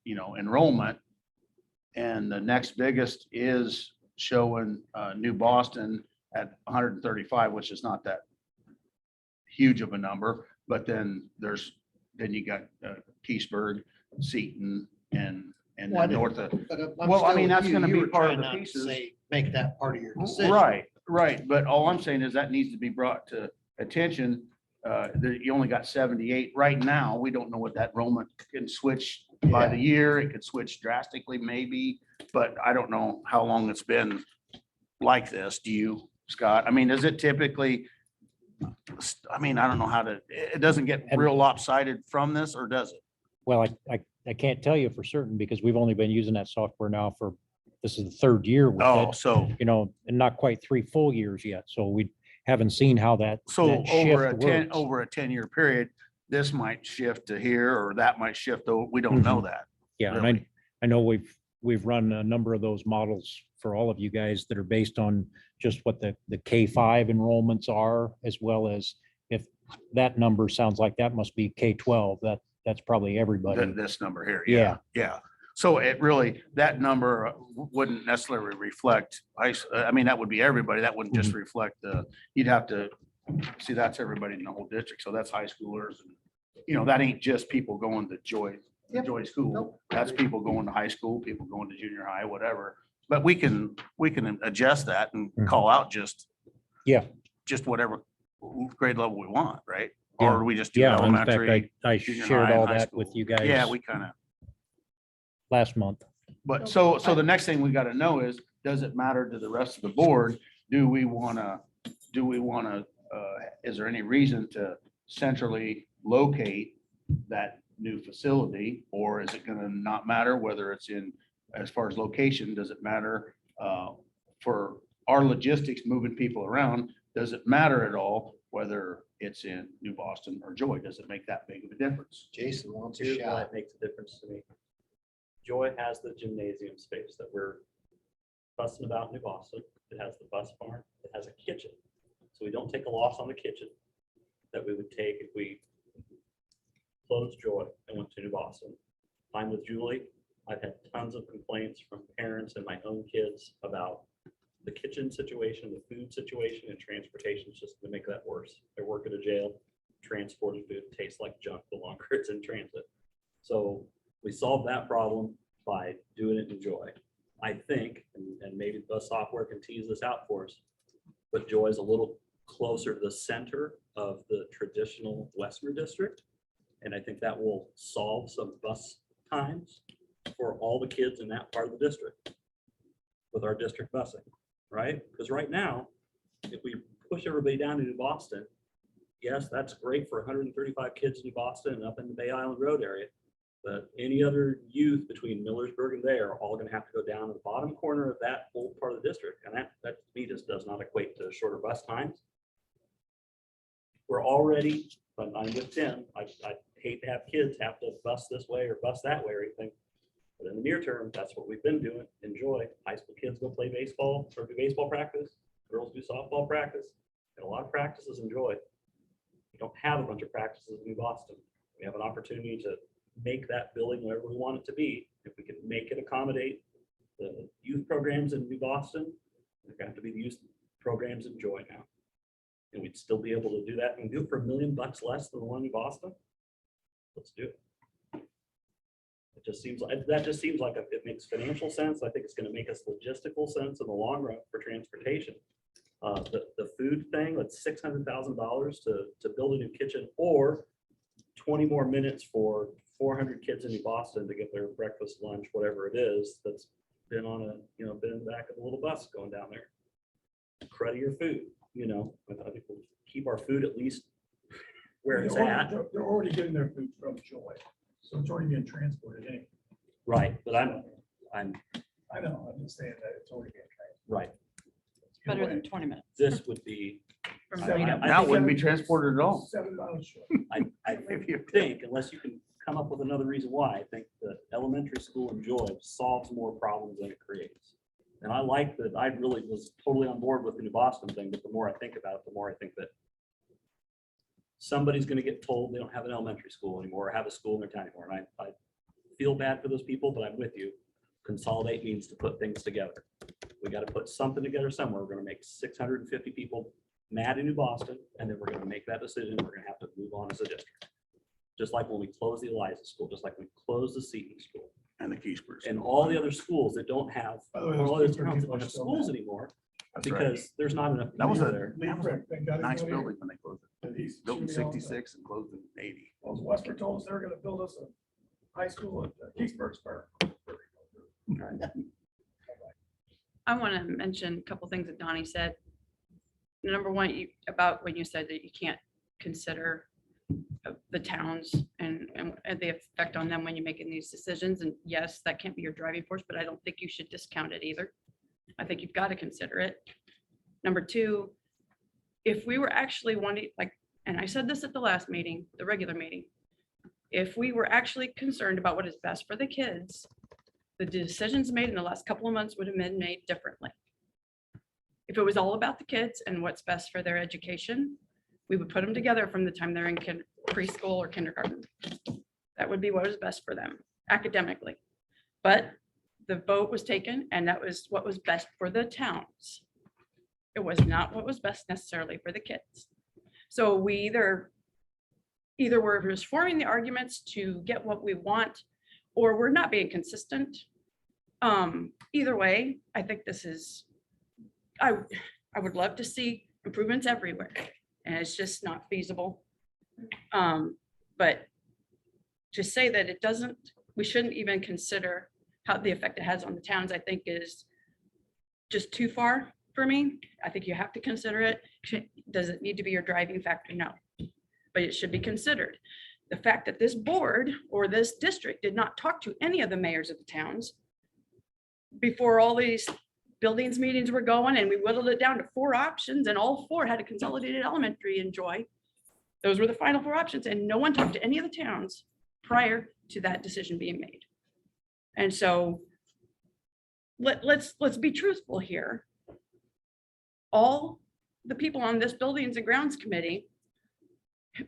enrollment. And the next biggest is showing New Boston at 135, which is not that huge of a number. But then you got Keysburg, Seton, and Well, I then didn't- north of. But Well, I mean, that's gonna be part of the pieces. pieces. Make that part of your decision. Right. But all I'm saying is that needs to be brought to attention. That you only got 78 right now. We don't know what that enrollment can switch by the year. It could switch drastically maybe, but I don't know how long it's been like this. Do you, Scott? I mean, is it typically, I mean, I don't know how to, it doesn't get real lopsided from this, or does it? Well, I can't tell you for certain because we've only been using that software now for, this is the 3rd year with Oh, it, so, and not quite 3 full years yet. So we haven't seen how that over a shift 10, works. over a 10-year period, this might shift to here, or that might shift. We don't know that. Yeah, and really. I know we've run a number of those models for all of you guys that are based on just what the K-5 enrollments are, as well as if that number sounds like that must be K-12, that's probably everybody. This number here. Yeah. Yeah. So it really, that number wouldn't necessarily reflect, I mean, that would be everybody. That wouldn't just reflect you'd have to see, that's everybody in the whole district. So that's high schoolers. And that ain't just people going to Joy School. Nope. That's people going to high school, people going to junior high, whatever. But we can adjust that and call out just whatever grade level we want, right? Yeah. Or we just do Yeah, in fact, elementary. I junior shared high, and all high that with school. you guys. Yeah, we kind of, Last month. but so the next thing we got to know is, does it matter to the rest of the board? Do we want to, is there any reason to centrally locate that new facility? Or is it going to not matter whether it's in, as far as location, does it matter for our logistics, moving people around? Does it matter at all whether it's in New Boston or Joy? Does it make that big of a difference? Jason wants a Here's why shot. it makes a difference to me. Joy has the gymnasium space that we're fussing about in New Boston. It has the bus barn. It has a kitchen. So we don't take a loss on the kitchen that we would take if we closed Joy and went to New Boston. I'm with Julie. I've had tons of complaints from parents and my own kids about the kitchen situation, the food situation, and transportation is just to make that worse. They work at a jail, transporting food tastes like junk the longer it's in transit. So we solved that problem by doing it in Joy. I think, and maybe the software can tease this out for us, but Joy is a little closer to the center of the traditional Western district. And I think that will solve some bus times for all the kids in that part of the district with our district busing, right? Because right now, if we push everybody down to New Boston, yes, that's great for 135 kids in New Boston and up in the Bay Island Road area. But any other youth between Millersburg and there are all going to have to go down to the bottom corner of that whole part of the district. And that to me just does not equate to shorter bus times. We're already, but I'm with Tim, I hate to have kids have to bus this way or bus that way or anything. But in the near term, that's what we've been doing. Enjoy. High school kids go play baseball or do baseball practice. Girls do softball practice. And a lot of practices enjoy. We don't have a bunch of practices in New Boston. We have an opportunity to make that building whatever we want it to be. If we can make it accommodate the youth programs in New Boston, they're going to have to be the youth programs in Joy now. and we'd still be able to do that and do it for $1 million less than the one in Boston, let's do it. It just seems like, that just seems like it makes financial sense. I think it's gonna make us logistical sense in the long run for transportation. The food thing, that's $600,000 to build a new kitchen, or 20 more minutes for 400 kids in New Boston to get their breakfast, lunch, whatever it is, that's been on a, been in the back of a little bus going down there. Credit your food, I think we'll keep our food at least where it's at. They're already getting their food from Joy, so it's already being transported anyway. Right, but I'm, I know, I'm just saying that it's already being transported. right. Better than 20 minutes. This would be, from I- Reno. I Now it think wouldn't be transported at all. 7 miles short. I If you- think, unless you can come up with another reason why, I think the elementary school in Joy solves more problems than it creates. And I like that, I really was totally on board with the New Boston thing, but the more I think about it, the more I think that somebody's gonna get told they don't have an elementary school anymore, or have a school in their town anymore. And I feel bad for those people, but I'm with you. Consolidate means to put things together. We gotta put something together somewhere. We're gonna make 650 people mad in New Boston, and then we're gonna make that decision. We're gonna have to move on as a district. Just like when we closed the Eliza School, just like we closed the Seton School, And the Keysburg. and all the other schools that don't have, By the way, all those other towns that people don't are have still schools mad. anymore, That's right. because there's not enough That was people a- there. Nice building when they closed it. Built in 66 and closed in 80. Westford told us they were gonna build us a high school at Keithsburg. I want to mention a couple things that Donnie said. Number one, about when you said that you can't consider the towns and the effect on them when you're making these decisions. And yes, that can't be your driving force, but I don't think you should discount it either. I think you've got to consider it. Number two, if we were actually wanting, like, and I said this at the last meeting, the regular meeting, if we were actually concerned about what is best for the kids, the decisions made in the last couple of months would have been made differently. If it was all about the kids and what's best for their education, we would put them together from the time they're in preschool or kindergarten. That would be what was best for them academically. But the vote was taken, and that was what was best for the towns. It was not what was best necessarily for the kids. So we either we're just forming the arguments to get what we want, or we're not being consistent. Either way, I think this is, I would love to see improvements everywhere, and it's just not feasible. But to say that it doesn't, we shouldn't even consider how the effect it has on the towns, I think is just too far for me. I think you have to consider it. Does it need to be your driving factor? No, but it should be considered. The fact that this board or this district did not talk to any of the mayors of the towns before all these buildings meetings were going, and we whittled it down to 4 options, and all 4 had a consolidated elementary in Joy. Those were the final 4 options, and no one talked to any of the towns prior to that decision being made. And so let's be truthful here. All the people on this Buildings and Grounds Committee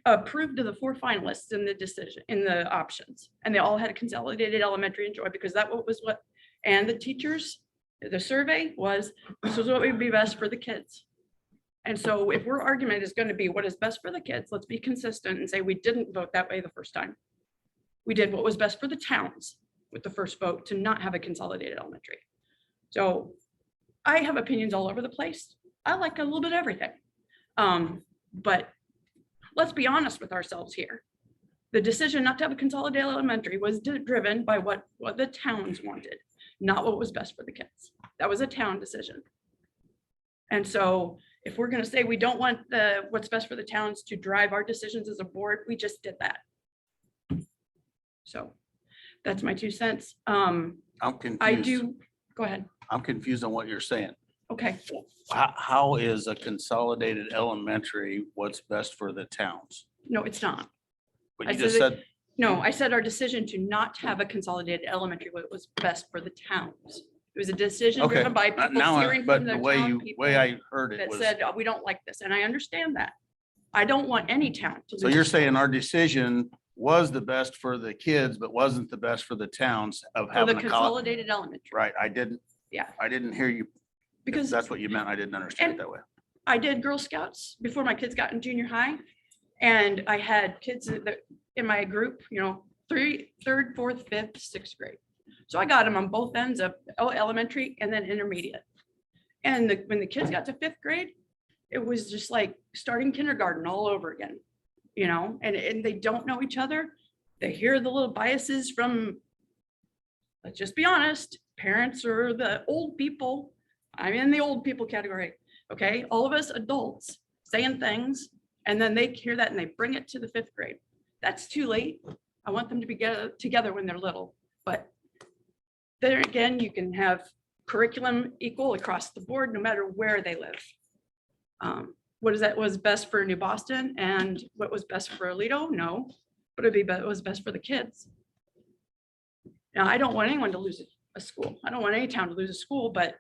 approved of the 4 finalists in the decision, in the options, and they all had a consolidated elementary in Joy, because that was what, and the teachers, the survey was, this was what would be best for the kids. And so if our argument is going to be what is best for the kids, let's be consistent and say we didn't vote that way the first time. We did what was best for the towns with the first vote to not have a consolidated elementary. So I have opinions all over the place. I like a little bit of everything. But let's be honest with ourselves here. The decision not to have a consolidated elementary was driven by what the towns wanted, not what was best for the kids. That was a town decision. And so if we're going to say we don't want what's best for the towns to drive our decisions as a board, we just did that. So that's my 2 cents. I'm confused. I do, go ahead. I'm confused on what you're saying. Okay. How is a consolidated elementary what's best for the towns? No, it's not. But I you just said said, No, I said our decision to not have a consolidated elementary was best for the towns. It was a decision okay, driven by people now, hearing but from the the way town you, people way I heard it that was, said, "Oh, we don't like this." And I understand that. I don't want any town to so lose. you're saying our decision was the best for the kids, but wasn't the best for the towns of For the having a consolidated elementary. Right, I didn't Yeah. hear you. If Because that's what you meant, I didn't understand it and- that way. I did Girl Scouts before my kids got in junior high. And I had kids in my group, you know, third, fourth, fifth, sixth grade. So I got them on both ends of elementary and then intermediate. And when the kids got to fifth grade, it was just like starting kindergarten all over again, you know, and they don't know each other. They hear the little biases from, let's just be honest, parents or the old people. I'm in the old people category. Okay. All of us adults saying things, and then they hear that and they bring it to the fifth grade. That's too late. I want them to be together when they're little. But there again, you can have curriculum equal across the board, no matter where they live. What was best for New Boston and what was best for Aledo? No, but it was best for the kids. Now, I don't want anyone to lose a school. I don't want any town to lose a school, but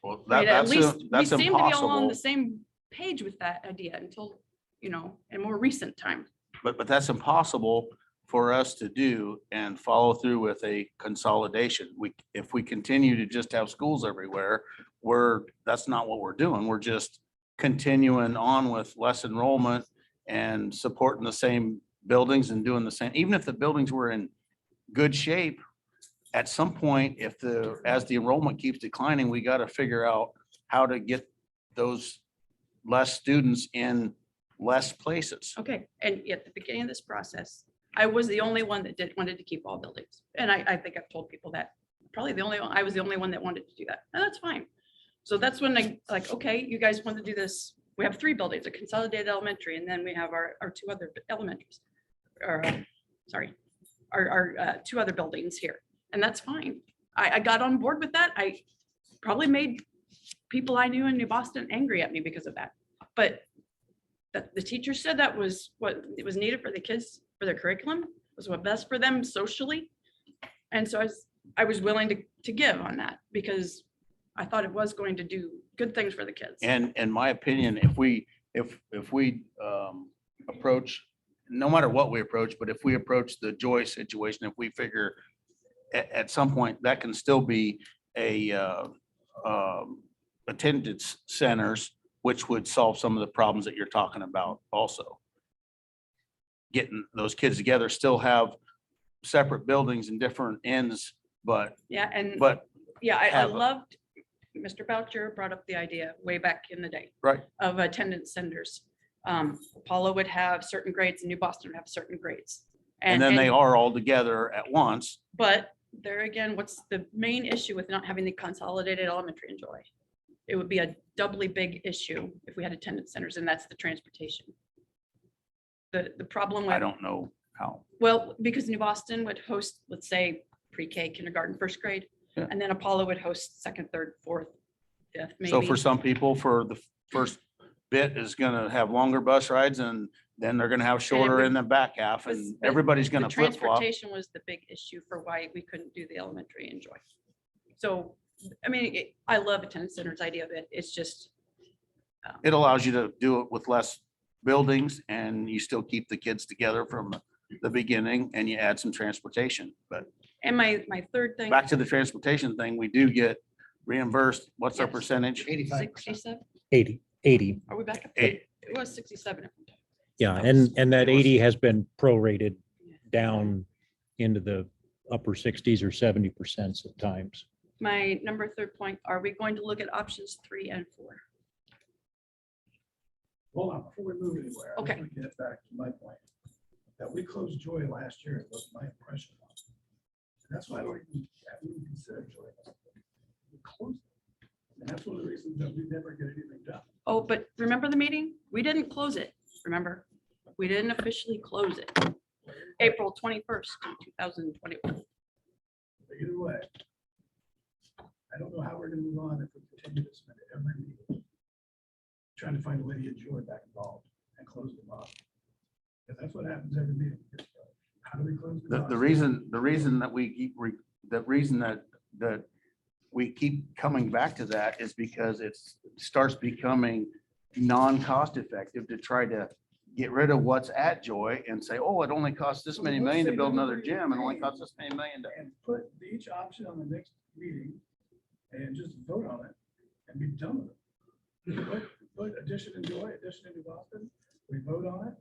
Well, I mean, at least we that's seem to be all on impossible. the same page with that idea until, you know, in more recent time. But that's impossible for us to do and follow through with a consolidation. If we continue to just have schools everywhere, that's not what we're doing. We're just continuing on with less enrollment and supporting the same buildings and doing the same, even if the buildings were in good shape. At some point, as the enrollment keeps declining, we got to figure out how to get those less students in less places. Okay, and at the beginning of this process, I was the only one that wanted to keep all buildings. And I think I've told people that, I was the only one that wanted to do that, and that's fine. So that's when okay, you guys want to do this. We have 3 buildings, a consolidated elementary, and then we have our 2 other elementaries. Or, sorry, our 2 other buildings here. And that's fine. I got on board with that. I probably made people I knew in New Boston angry at me because of that. But the teacher said that was what it was needed for the kids, for their curriculum, was what best for them socially. And so I was willing to give on that because I thought it was going to do good things for the kids. And in my opinion, if we approach, no matter what we approach, but if we approach the Joy situation, if we figure at some point that can still be attendance centers, which would solve some of the problems that you're talking about also. Getting those kids together, still have separate buildings and different ends, but Yeah, and I I loved, Mr. Boucher brought up the idea way back in the day. Right. Of attendance centers. Apollo would have certain grades and New Boston would have certain grades. and then they are all together at once. But there again, what's the main issue with not having the consolidated elementary in Joy? It would be a doubly big issue if we had attendance centers, and that's the transportation. The problem with. I don't know how. Well, because New Boston would host, let's say, pre-K, kindergarten, first grade, Yeah. and then Apollo would host second, third, fourth, fifth, maybe. So for some people, for the first bit is gonna have longer bus rides, and then they're gonna have shorter in the back half, and But everybody's the gonna flip flop. transportation was the big issue for why we couldn't do the elementary in Joy. So, I mean, I love attendance centers idea of it. It's just, It allows you to do it with less buildings, and you still keep the kids together from the beginning, and you add some transportation. But and my third thing, back to the transportation thing, we do get reimbursed. What's our Yes. percentage? 85%. 67, 80. are we back up? Eight. It was 67. Yeah, That and, was- and that it was- 80 has been prorated down into the upper 60s or 70% at times. My third point, are we going to look at options 3 and 4? Hold on, before we move anywhere. I just Okay. want to get back to my point. That we closed Joy last year was my impression. And that's why I don't even consider Joy. We closed it. And that's one of the reasons that we never get anything done. Oh, but remember the meeting? We didn't close it, remember? We didn't officially close it. April 21st, 2021. But either way, I don't know how we're gonna move on if we continue to spend every meeting trying to find a way to get Joy back involved and close them off. Because that's what happens every meeting. How do we close? The reason that we keep coming back to that is because it starts becoming non-cost effective to try to get rid of what's at Joy and say, oh, it only costs this many million to build another gym, and only costs this many million to. And put each option on the next meeting and just vote on it and be done with it. put addition and Joy, addition in New Boston, we vote on it,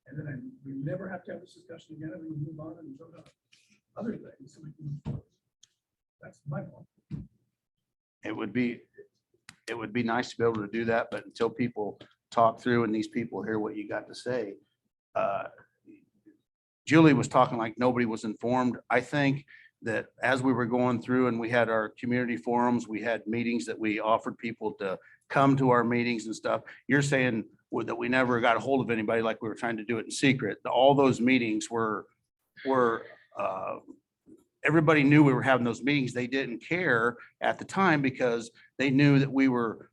and then we never have to have this discussion again, and we move on and vote on other things, so we can move forward. That's my point. It would be nice to be able to do that, but until people talk through and these people hear what you got to say. Julie was talking like nobody was informed. I think that as we were going through and we had our community forums, we had meetings that we offered people to come to our meetings and stuff. You're saying that we never got a hold of anybody, like we were trying to do it in secret. All those meetings were everybody knew we were having those meetings. They didn't care at the time because they knew that we were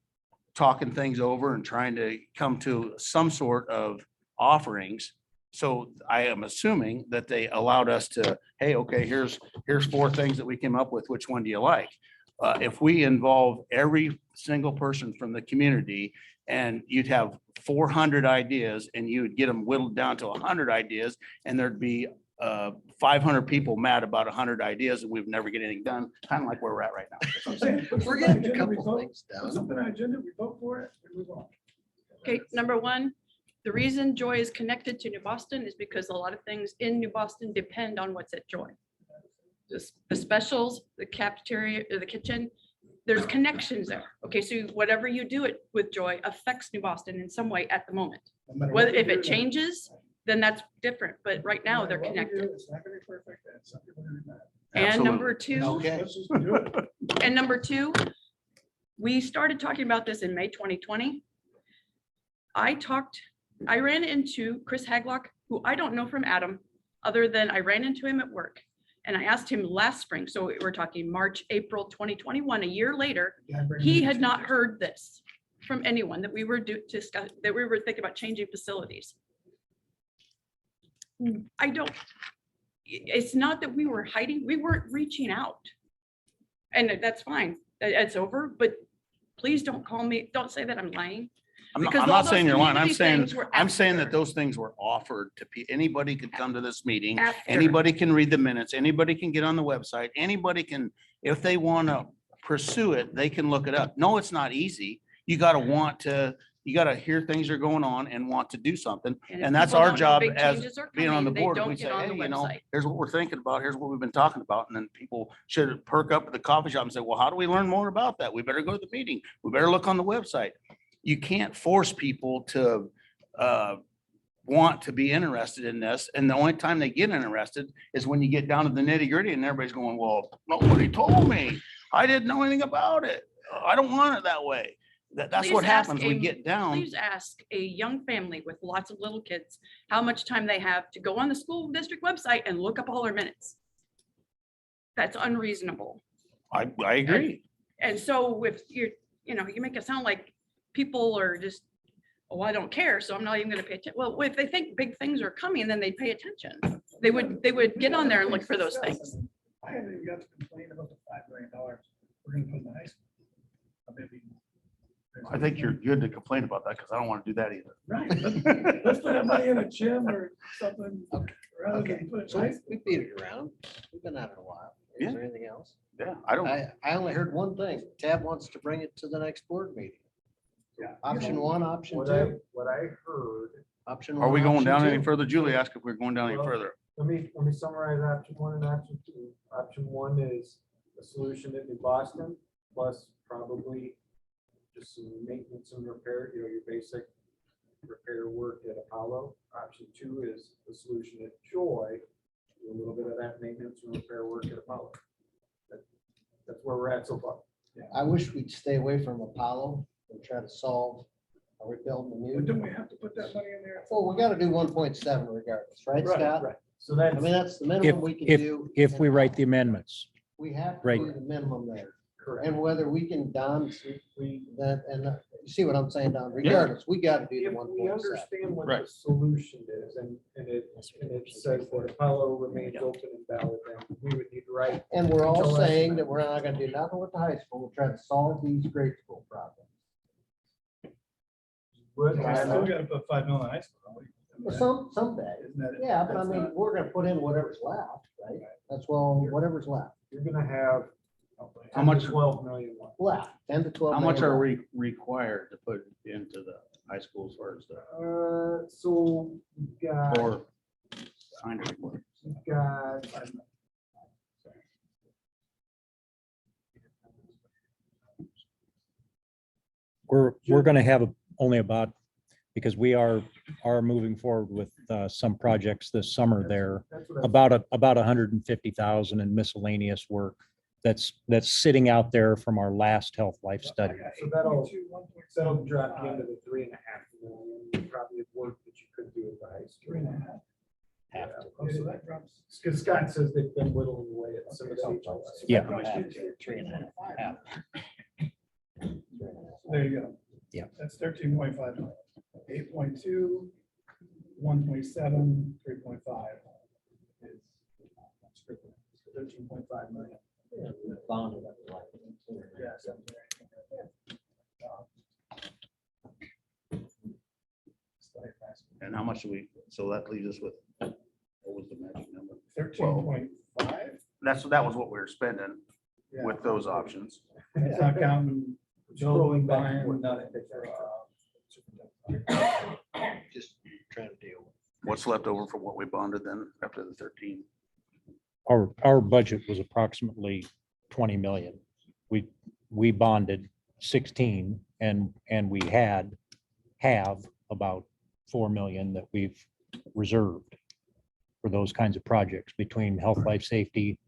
talking things over and trying to come to some sort of offerings. So I am assuming that they allowed us to, hey, okay, here's 4 things that we came up with. Which one do you like? If we involve every single person from the community and you'd have 400 ideas and you would get them whittled down to 100 ideas and there'd be 500 people mad about 100 ideas and we've never get anything done, kind of like where we're at right now. That's what I'm saying. Put We're something on getting a the agenda, we couple vote. things Put done. something on the agenda, we vote for it, and move on. Okay, number one, the reason Joy is connected to New Boston is because a lot of things in New Boston depend on what's at Joy. Just the specials, the cafeteria, or the kitchen, there's connections there. Okay, so whatever you do it with Joy affects New Boston in some way at the moment. No matter Whether what we if it do, changes, then that's different, but right now no they're matter what we do, connected. It's not gonna be perfect, and some people are gonna be mad. And number Absolutely. two, Okay. Let's just do it. and number two, we started talking about this in May 2020. I ran into Chris Haglock, who I don't know from Adam, other than I ran into him at work. And I asked him last spring, so we're talking March, April 2021, a year later, he had not heard this from anyone that we were that we were thinking about changing facilities. It's not that we were hiding, we weren't reaching out. And that's fine, it's over, but please don't call me, don't say that I'm lying. I'm Because not all those saying you're lying. I'm community saying, things were I'm saying that after. those things were offered to anybody could come to this meeting. After. Anybody can read the minutes. Anybody can get on the website. Anybody can, if they want to pursue it, they can look it up. No, it's not easy. You got to hear things are going on and want to do something. if And that's people our don't know job big as changes are being on the coming, they board. don't We get say, on the hey, you know, website. here's what we're thinking about. Here's what we've been talking about. And then people should perk up at the coffee shop and say, well, how do we learn more about that? We better go to the meeting. We better look on the website. You can't force people to want to be interested in this. And the only time they get interested is when you get down to the nitty gritty and everybody's going, well, nobody told me. I didn't know anything about it. I don't want it that way. That's Please what ask happens. We get down. Please ask a young family with lots of little kids, how much time they have to go on the school district website and look up all their minutes. That's unreasonable. I agree. And so if you're, you make it sound like people are just, oh, I don't care, so I'm not even gonna pay attention. Well, if they think big things are coming, then they'd pay attention. They would get on there and look for those things. I haven't even got to complain about the $5 million we're gonna put in the high school. Maybe there's I think you're good to complain about that because I don't want to do that either. Right. Let's put that money in a gym or something rather Okay, than put it in so high school. we beat it around. We've been at it a while. Yeah. Is there anything else? Yeah, I don't. I only heard one thing. Tab wants to bring it to the next board meeting. Yeah. Option one, option What two. I heard, Option Are we one, going option down any two. further? Julie asked if we're going down any Well, further. let me summarize option one and option two. Option one is a solution in New Boston, plus probably just some maintenance and repair, your basic repair work at Apollo. Option two is the solution at Joy, do a little bit of that maintenance and repair work at Apollo. That's where we're at so far. I wish we'd stay away from Apollo and try to solve a rebuild the But don't new. we have to put that money in there? Well, we gotta do 1.7 regardless, right, Scott? Right. So I that's, mean, that's the minimum we can do. If we write the amendments. We have to Right. do the minimum there. correct. And whether we can, Don, you see what I'm saying, Don, regardless, we gotta do the If we 1.7. understand what Right. the solution is, and it says that Apollo remains open and valid, then we would need to write. And we're all Until that's saying met. that we're not gonna do nothing with the high school, we'll try to solve these grade school problems. Would We still gotta put $5 million in high school, don't we? I mean, Well, someday, isn't that it? yeah, but I That's mean, not- we're gonna put in whatever's left, right? That's well, whatever's left. You're gonna have How much- 12 million. one. Well, 10 to 12. How much million. are we required to put into the high school as far as the, So we've got, or kind of, we've got, We're gonna have only about, because we are moving forward with some projects this summer there, that's what I. about 150,000 in miscellaneous work that's sitting out there from our last health life study. So that'll drop you into the 3.5 million, probably of work that you could do at the high school. 3.5. Have to. Oh, so that drops. Because Scott says they've been whittling away at some of the HLS. Yeah. Have to, 3.5. Have to. There you go. Yeah. That's 13.5 million. 8.2, 1.7, 3.5 is 13.5 million. Bonded up like. Yes. and how much do we, so that leaves us with, what was the magic number? 13.5. That was what we were spending with those options. It's not counting Scrolling building, back buying, and nothing. Just trying to deal. What's left over from what we bonded then after the 13? Our budget was approximately 20 million. We bonded 16 and we have about 4 million that we've reserved for those kinds of projects between health, life, safety,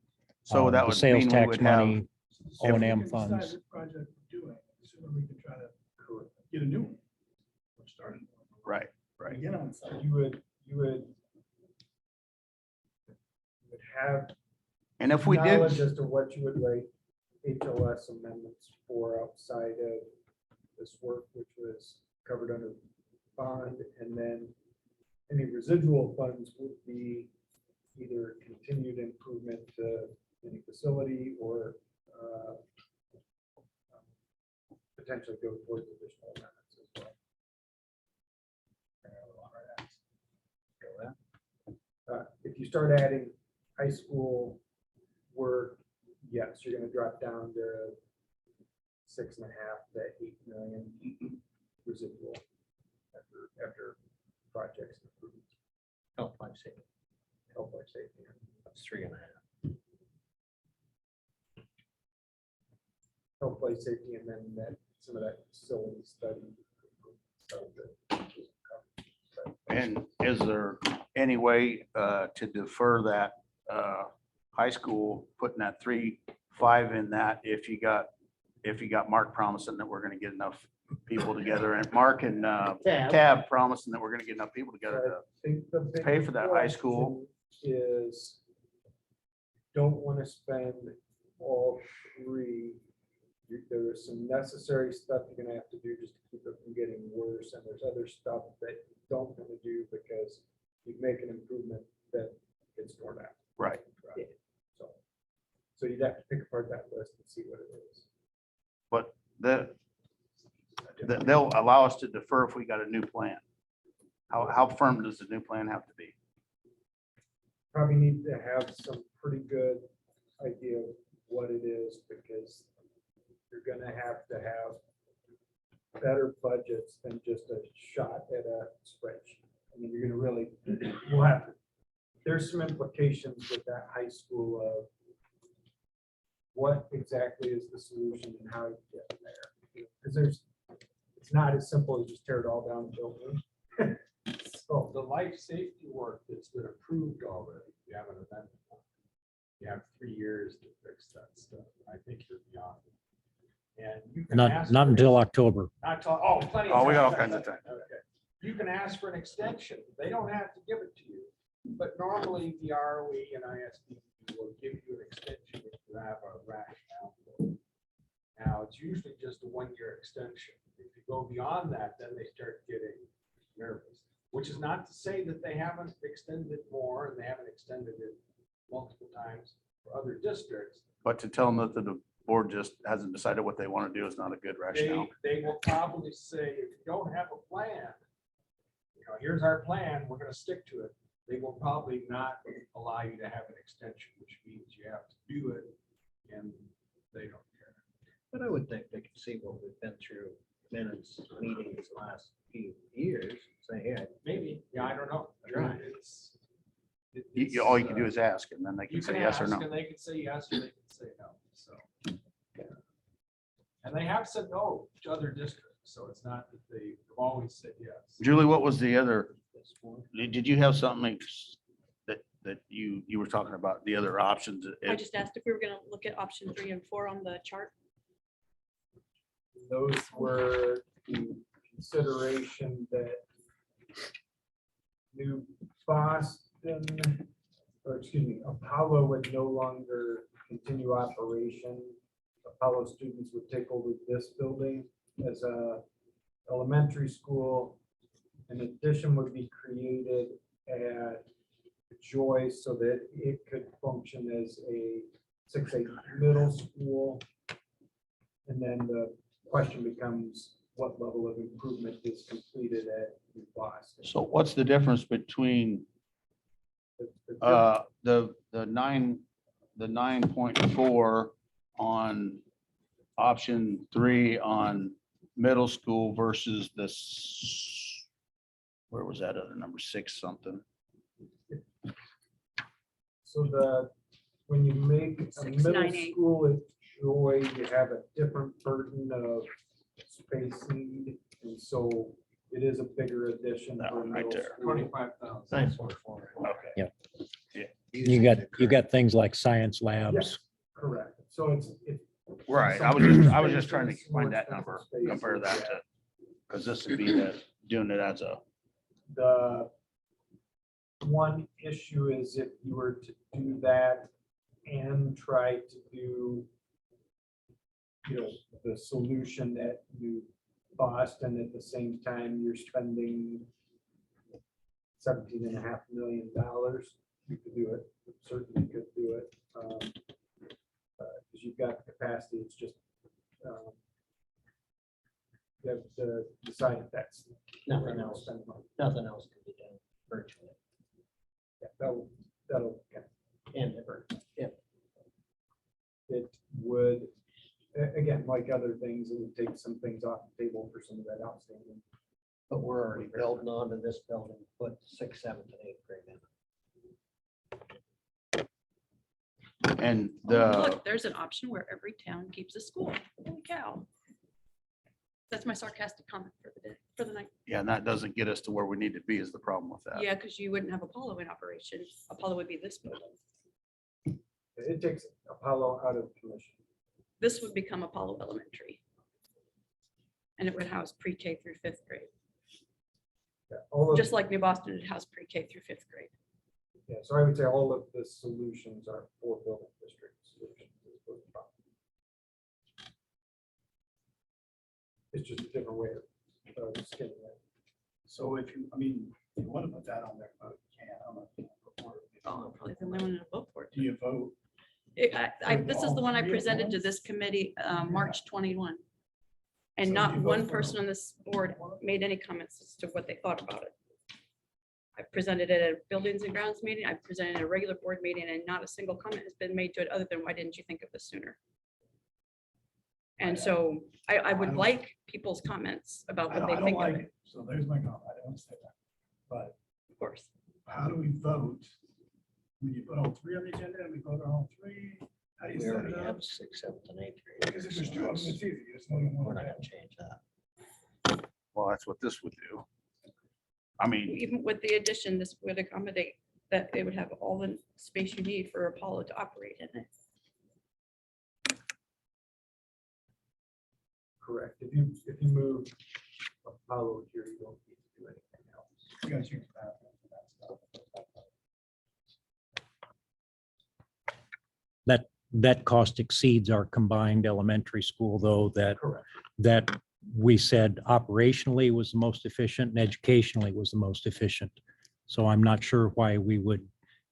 So that the would sales mean we tax would have, money, So if we O&M can decide funds. which project we're doing, sooner we can try to get a new one. We're starting. right, right. Get on site. You would have And if we knowledge did, as to what you would write HLS amendments for outside of this work, which was covered under bond, and then any residual funds would be either continued improvement to any facility or potentially go towards additional amendments as well. If you start adding high school work, yes, you're gonna drop down to 6.5 to 8 million residual after projects. and improvements. Health, life, safety. Health, life safety. That's 3.5. Health, life safety, and then that, some of that facility study. stuff that is covered. and is there any way to defer that high school, putting that 3.5 in that if you got Mark promising that we're gonna get enough people together, and Mark and Tab promising that we're gonna get enough people together to I think the big pay for that high school. question Is don't want to spend all three. There is some necessary stuff you're gonna have to do just to keep it from getting worse, and there's other stuff that you don't want to do because you make an improvement that gets torn out. Right. So you'd have to pick apart that list and see what it is. But they'll allow us to defer if we got a new plan. How firm does the new plan have to be? Probably need to have some pretty good idea of what it is, because you're gonna have better budgets than just a shot at a spreadsheet. I mean, you're gonna really, you'll have to, there's some implications with that high school of what exactly is the solution and how you get there. Because it's not as simple as just tear it all down and build it. So The life safety work that's been approved already, you have an amendment. You have 3 years to fix that stuff. I think you're beyond it. And you can ask. Not for- until October. Not till, oh, plenty of. Oh, we got all time. kinds of time. Okay. You can ask for an extension. They don't have to give it to you. But normally the ROE and ISD will give you an extension if you have a rationale. for it. Now, it's usually just a 1-year extension. If you go beyond that, then they start getting nervous, which is not to say that they haven't extended it more and they haven't extended it multiple times for other districts. But to tell them that the board just hasn't decided what they want to do is not a good rationale. They will probably say, if you don't have a plan, here's our plan, we're gonna stick to it. They will probably not allow you to have an extension, which means you have to do it in they don't care. But I would think they could see what we've been through minutes, meetings the last few years, say, yeah, Maybe, yeah, I don't know. I mean, Right. All you can do is ask and then they You can say can yes or ask no. and they can say yes or they can say no, so. And they have said no to other districts, so it's not that they've always said yes. Julie, what was the other, did you have something that you were talking about, the other options? I just asked if we were gonna look at option 3 and 4 on the chart. Those were the consideration that New Boston, or excuse me, Apollo would no longer continue operation. Apollo students would take over this building as a elementary school. An addition would be created at Joy so that it could function as a 6-8 middle school. And then the question becomes what level of improvement is completed at New Boston. So what's the difference between the 9.4 on option 3 on middle school versus this, where was that other number, 6 something? So when you make a middle 698. school at Joy, you have a different burden of space need. And so it is a bigger addition. That for one right middle there. school. 25,000. 9.4. Okay. You got things like science labs. Yes, correct. So it's. Right, I was just trying to Space, more find that expensive number, spaces, compare that yeah. to, because this would be the, doing it as a, The one issue is if you were to do that and try to do, the solution at New Boston at the same time, you're spending $17.5 million. You could do it, certainly could do it. Because you've got the capacity, it's just, you have to decide if that's. Nothing else, Spend money. nothing else can be done virtually. Yeah, that'll, And never, yeah, it would, again, like other things, it would take some things off the table for some of that outstanding. but we're already building onto this building, put 6th, 7th, and 8th grade in. and Oh, the, Look, there's an option where every town keeps a school. Holy cow. That's my sarcastic comment for the day, for the night. yeah, and that doesn't get us to where we need to be is the problem with that. Yeah, because you wouldn't have Apollo in operation. Apollo would be this building. It takes Apollo out of commission. This would become Apollo Elementary. And it would house pre-K through 5th grade, Yeah, all of, just like New Boston would house pre-K through 5th grade. yeah, so I would say all of the solutions are for building district solutions. It's just a different way of skinning it. So if you, I mean, if you want to put that on there, but you can't, I don't know if you can put more. Oh, I'm probably the only one in a vote for it. Do you vote? This is the one I presented to this committee, March 21. And So not you vote one for person on this board made any comments as to what they thought about it. I presented it at a buildings and grounds meeting, I presented at a regular board meeting, and not a single comment has been made to it other than, why didn't you think of this sooner? And so I would like people's comments about what I they don't think of like it, it. So there's my comment. I don't say that. But of course. how do we vote? When you put all 3 on the agenda and we vote on all 3, how do you We set already it up? have 6th, 7th, and 8th grade. Because if there's 2 of them, it's easy. You just vote on We're one. not gonna change that. Well, that's what this would do. I mean, Even with the addition, this would accommodate that it would have all the space you need for Apollo to operate in it. Correct. If you move Apollo here, you don't need to do anything else. You gotta change the bathroom and that stuff. That cost exceeds our combined elementary school, though, Correct. that we said operationally was the most efficient and educationally was the most efficient. So I'm not sure why we would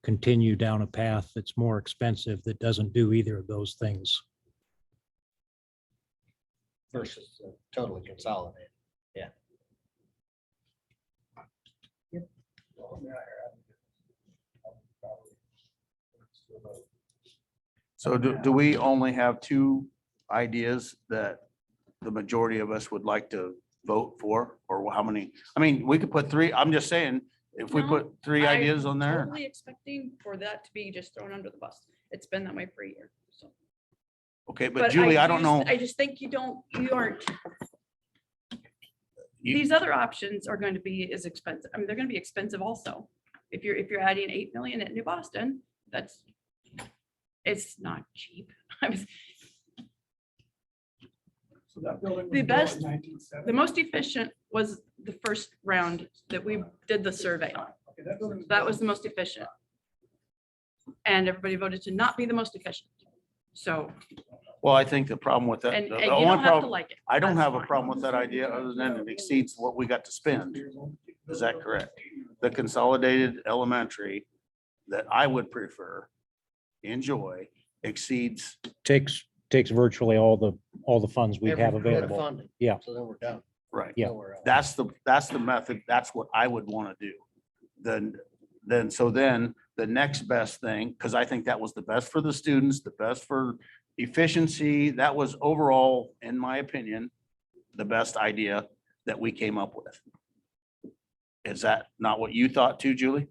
continue down a path that's more expensive that doesn't do either of those things. Versus totally consolidated. Well, yeah, I probably- so do we only have 2 ideas that the majority of us would like to vote for, or how many? I mean, we could put three, I'm just saying, if we No, put three I'm ideas on there. Totally expecting for that to be just thrown under the bus. It's been that way for a year, so. Okay, but Julie, I don't know. I just think you aren't, you- these other options are going to be as expensive. I mean, they're gonna be expensive also. If you're adding 8 million at New Boston, it's not cheap. I was, So that building. The was built in best- 1970. the most efficient was the first round that we did the survey on. Okay, that building That built was in the most efficient. And everybody voted to not be the most efficient. So, Well, I think the problem with that, and the you only don't have to problem, like it. I don't That's have a fine. problem with that idea other than it exceeds what we got to spend. Is that correct? The consolidated elementary that I would prefer, enjoy, exceeds, Takes virtually all the funds we Every have bit of available. funding. Yeah. So then we're done. right. Yeah. Nowhere else. That's the method. That's what I would want to do. Then the next best thing, because I think that was the best for the students, the best for efficiency. That was overall, in my opinion, the best idea that we came up with. Is that not what you thought too, Julie?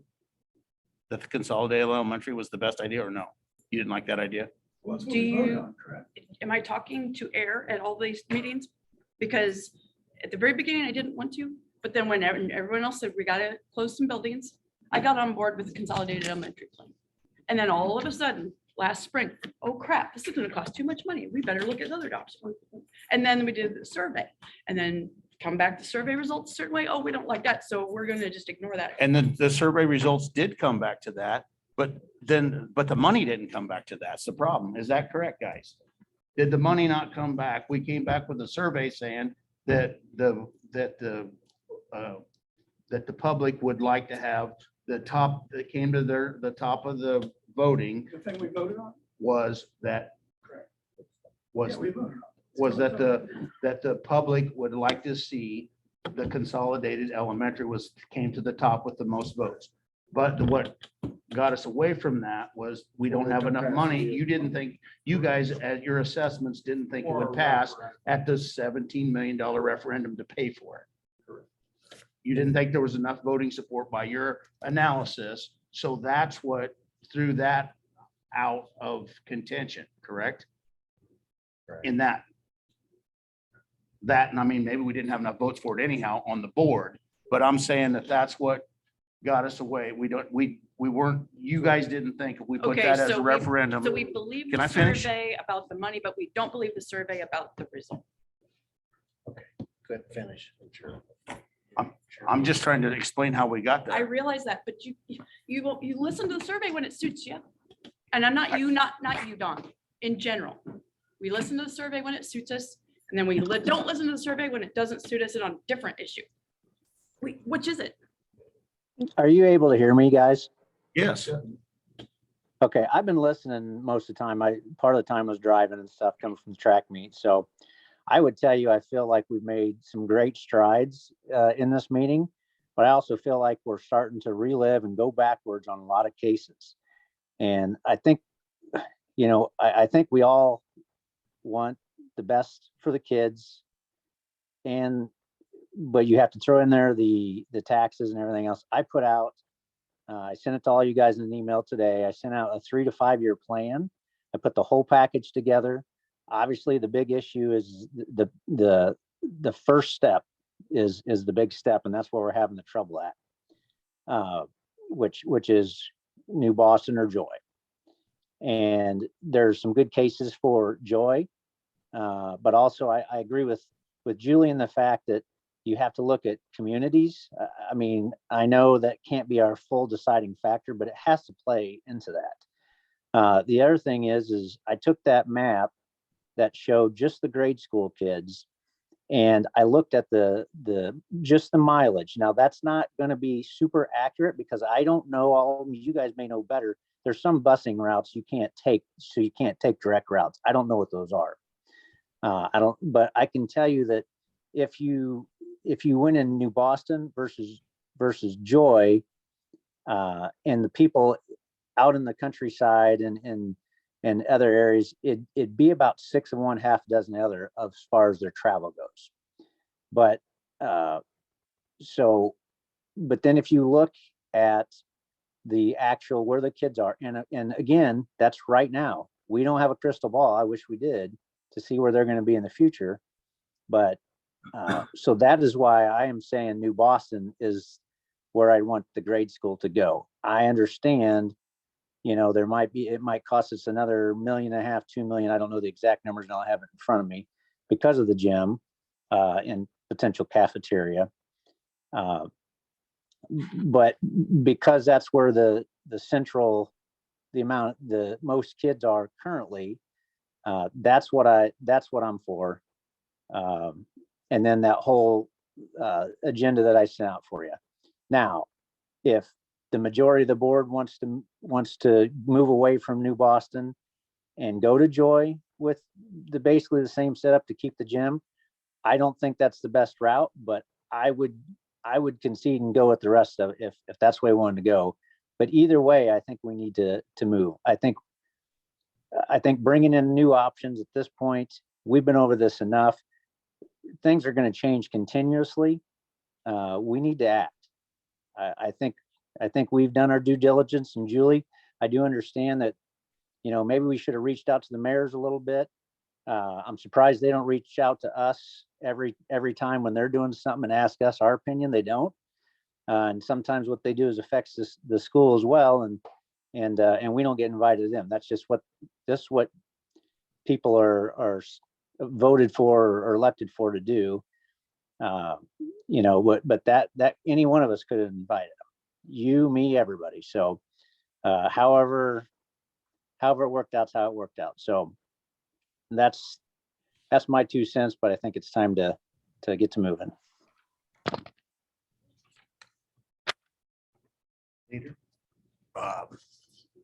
That the consolidated elementary was the best idea, or no? You didn't like that idea? Well, that's what Do we voted you- on, correct? Am I talking to air at all these meetings? Because at the very beginning, I didn't want to, but then when everyone else said we gotta close some buildings, I got on board with the consolidated elementary plan. And then all of a sudden, last spring, oh crap, this is gonna cost too much money. We better look at other options. And then we did the survey and then come back the survey results a certain way. Oh, we don't like that. So we're gonna just ignore that. And then the survey results did come back to that, but the money didn't come back to that. That's the problem. Is that correct, guys? Did the money not come back? We came back with a survey saying that the public would like to have the top, that came to the top of the voting The thing we voted on? was that Correct. was Yeah, we voted on. it. was that the public would like to see the consolidated elementary came to the top with the most votes. But what got us away from that was we don't have enough money. You didn't think, you guys at your assessments didn't think it would pass at the $17 million referendum to pay for it. You didn't think there was enough voting support by your analysis. So that's what threw that out of contention, correct? Correct. In that, and I mean, maybe we didn't have enough votes for it anyhow on the board, but I'm saying that that's what got us away. We weren't, you guys didn't think if we put Okay, that as so a referendum. So we believe Can I the finish? survey about the money, but we don't believe the survey about the result. Good finish. I'm sure. I'm just trying to explain how we got I there. realize that, but you listen to the survey when it suits you. And I'm not you, not you, Don, in general. We listen to the survey when it suits us, and then we don't listen to the survey when it doesn't suit us on a different issue. Which is it? Are you able to hear me, guys? Yes, Okay, I've been listening most of the time. Part of the time was driving and stuff coming from the track meet. So I would tell you, I feel like we've made some great strides in this meeting, but I also feel like we're starting to relive and go backwards on a lot of cases. And I think, I think we all want the best for the kids, but you have to throw in there the taxes and everything else. I put out, I sent it to all you guys in an email today. I sent out a 3 to 5 year plan. I put the whole package together. Obviously, the big issue is the first step is the big step, and that's where we're having the trouble at, which is New Boston or Joy. And there's some good cases for Joy, but also I agree with Julie in the fact that you have to look at communities. I mean, I know that can't be our full deciding factor, but it has to play into that. The other thing is I took that map that showed just the grade school kids, and I looked at just the mileage. Now that's not going to be super accurate because I don't know all. You guys may know better. There's some busing routes you can't take, so you can't take direct routes. I don't know what those are. But I can tell you that if you went in New Boston versus Joy, and the people out in the countryside and and other areas, it'd be about 6 of one, half dozen other as far as their travel goes. But but then if you look at the actual where the kids are, and again, that's right now. We don't have a crystal ball. I wish we did to see where they're going to be in the future. But so that is why I am saying New Boston is where I want the grade school to go. I understand, it might cost us another $1.5 million, $2 million. I don't know the exact numbers, and I'll have it in front of me because of the gym and potential cafeteria. But because that's where the most kids are currently, that's what I'm for. And then that whole agenda that I sent out for you. Now, if the majority of the board wants to move away from New Boston and go to Joy with basically the same setup to keep the gym, I don't think that's the best route, but I would concede and go with the rest of it if that's the way we wanted to go. But either way, I think we need to move. I think bringing in new options at this point, we've been over this enough. Things are going to change continuously. We need to act. I think we've done our due diligence. And Julie, I do understand that, maybe we should have reached out to the mayors a little bit. I'm surprised they don't reach out to us every time when they're doing something and ask us our opinion. They don't. And sometimes what they do is affects the school as well. And we don't get invited to them. That's just what people are voted for or elected for to do. But that any one of us could have invited them, you, me, everybody. So however it worked out, how it worked out. So that's my 2 cents, but I think it's time to get to moving. Peter?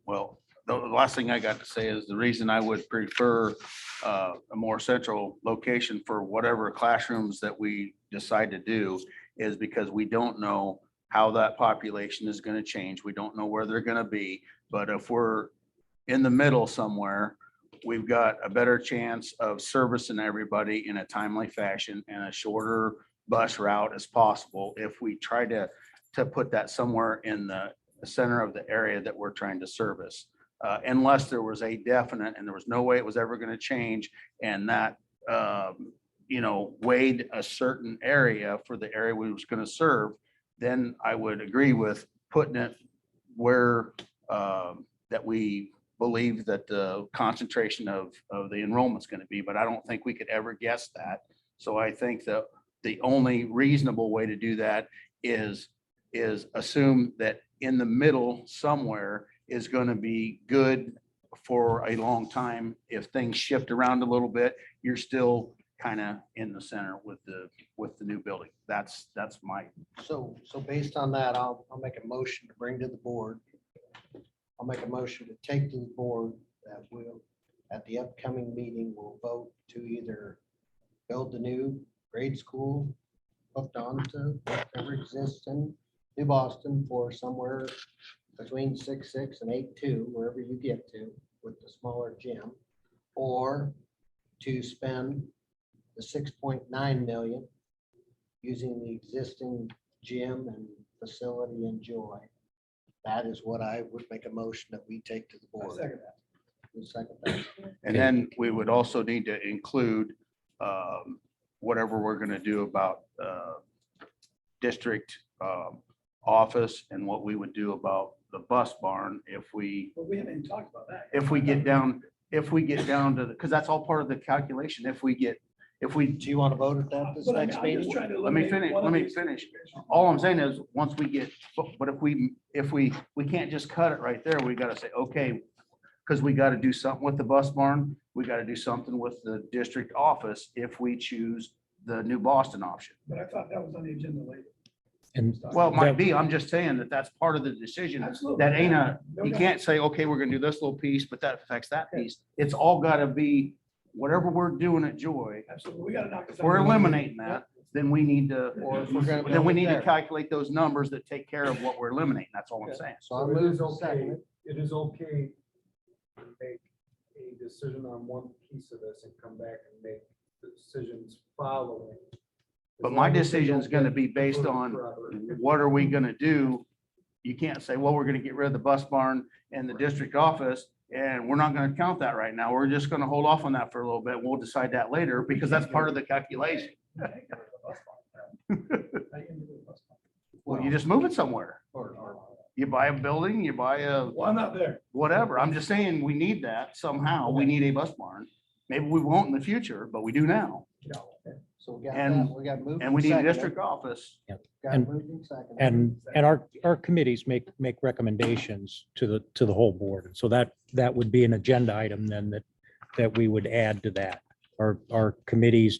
Well, the last thing I got to say is the reason I would prefer a more central location for whatever classrooms that we decide to do is because we don't know how that population is going to change. We don't know where they're going to be. But if we're in the middle somewhere, we've got a better chance of servicing everybody in a timely fashion and a shorter bus route as possible if we try to put that somewhere in the center of the area that we're trying to service. Unless there was a definite and there was no way it was ever going to change and that weighed a certain area for the area we was going to serve, then I would agree with putting it where that we believe that the concentration of the enrollment is going to be, but I don't think we could ever guess that. So I think that the only reasonable way to do that is assume that in the middle somewhere is going to be good for a long time. If things shift around a little bit, you're still kind of in the center with the new building. That's my. So based on that, I'll make a motion to bring to the board. I'll make a motion to take to the board that we'll, at the upcoming meeting, we'll vote to either build the new grade school hooked on to whatever exists in New Boston for somewhere between 6.6 and 8.2, wherever you get to with the smaller gym, or to spend the 6.9 million using the existing gym and facility in Joy. That is what I would make a motion that we take to the board. Second that. Who second that? And then we would also need to include whatever we're going to do about district office and what we would do about the bus barn if we But we haven't even talked about that. if we get down to because that's all part of the calculation. If we Do you want to vote at that this But I'm next just meeting? trying to Let me eliminate finish, one let of me these finish. situations. All I'm saying is, once we get, but if we can't just cut it right there, we gotta say, okay, because we gotta do something with the bus barn, we gotta do something with the district office if we choose the New Boston option. But I thought that was on the agenda later. And Well, it might be, I'm just saying that that's part of the decision. Absolutely. That ain't No you doubt. can't say, okay, we're gonna do this little piece, but that affects that piece. It's all gotta be, whatever we're doing at Joy, Absolutely. We gotta knock this if out. we're eliminating that, then we need to, Or if we're gonna then we build it need to there. calculate those numbers that take care of what we're eliminating. That's all I'm saying. So I'll So it move is to okay, second. it is okay to make decision on one piece of this and come back and make the decisions following. But my decision is gonna be based on what are we gonna do? You can't say, well, we're gonna get rid of the bus barn and the district office, and we're not gonna count that right now. We're just gonna hold off on that for a little bit. We'll decide that later, because that's part of the calculation. Well, you just move it somewhere. You buy a building, you buy a, Well, I'm not there. whatever. I'm just saying, we need that somehow. We need a bus barn. Maybe we won't in the future, but we do now. So we got And- that, we got moved. And we need a seconded. district office. Got and- moved and seconded. And our committees make recommendations to the whole board. And so that would be an agenda item then that we would add to that. Our committees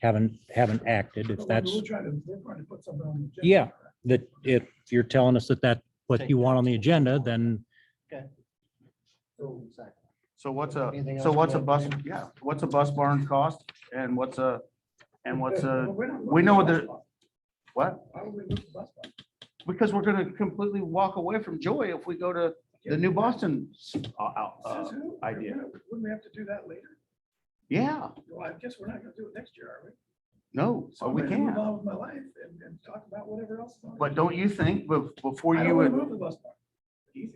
haven't acted. If that's, We're trying to put something on the agenda. Yeah. that if you're telling us that what you want on the agenda, then Moved and seconded. So what's Anything so else what's you a want bus, to yeah, what's a bus barn cost and what's a, We're not we know moving that- the bus barn. what? Why would we move the bus barn? Because we're gonna completely walk away from Joy if we go to the New Boston Says who? idea. Wouldn't we have to do that later? Yeah, Well, I guess we're not gonna do it next year, are we? no, So but we I'm ready to move can. on with my life and talk about whatever else. is on the But don't you think before I you don't wanna would, move the bus barn. Easy.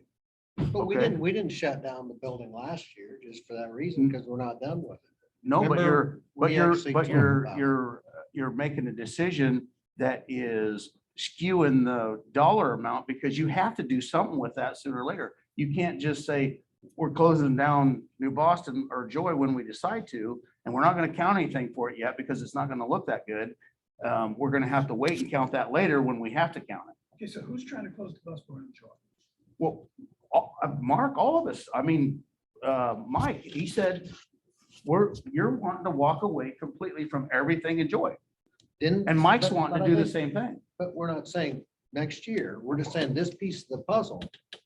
But we Okay. didn't shut down the building last year just for that reason, because we're not done with it. no, but Remember, we actually talked about you're making a decision that is skewing the dollar amount because you have to do something with that sooner or later. You can't just say, we're closing down New Boston or Joy when we decide to, and we're not gonna count anything for it yet because it's not gonna look that good. We're gonna have to wait and count that later when we have to count it. Okay, so who's trying to close the bus barn in Joy? Well, Mark, all of us, I mean, Mike, he said, you're wanting to walk away completely from everything in Joy. Didn't. And Mike's but- wanting but to I do the think- same thing. But we're not saying next year. We're just saying this piece of the puzzle.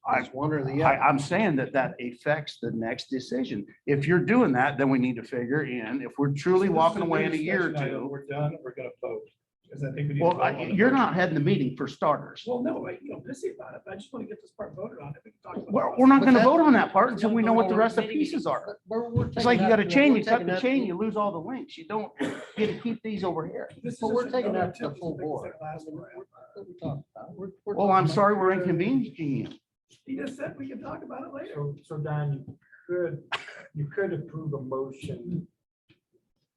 I- It's one or the I, other. I'm saying that affects the next decision. If you're doing that, then we need to figure in, if we're truly So this walking is away in a big year or discussion item. two. We're done, we're gonna vote. Because I think we need. to Well, vote on the you're motion. not heading the meeting for starters. Well, no, you know, busy about it. I just want to get this part voted on. If we can talk about. We're not But gonna that- vote on that part until we know what the rest of the pieces are. But we're It's like you taking got a that- chain, we're you cut taking the that- chain, you lose all the links. You don't get to keep these over here. This But is we're just taking another that to the attempt full make this board. like last round. What we talking about? We're Well, I'm talking sorry we're inconveniencing you. He just said we can talk about it later. So Don, you could approve a motion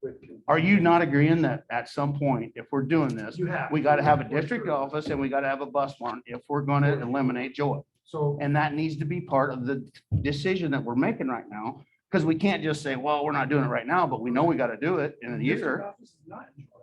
with. Are you not agreeing that at some point, if we're doing this, You have. we gotta have a district office and we gotta have a bus barn if we're gonna eliminate Joy? So, And that needs to be part of the decision that we're making right now, because we can't just say, well, we're not doing it right now, but we know we gotta do it in a District year. office is not in Joy.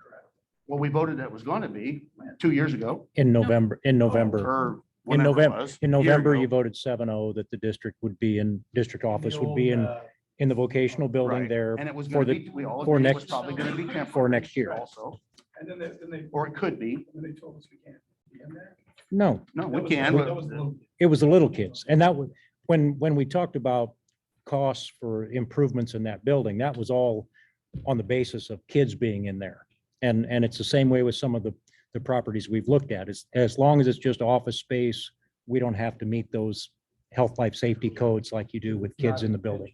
Correct. Well, we voted that it was gonna be 2 years ago, in November, or In whenever it November, was. in a year November, ago. you voted 7-0 that the district would be in, district office would be The old, in the vocational building Right. there And it was for gonna the, be, we all for agreed it was next- probably gonna be temporary. for next year. Also, And then or it could be. they told us we can't be in there. no, No, That we was- can. that was the little- it was the little kids. And that was, when we talked about costs for improvements in that building, that was all on the basis of kids being in there. And it's the same way with some of the properties we've looked at, is as long as it's just office space, we don't have to meet those health, life, safety codes like you do with kids in the building.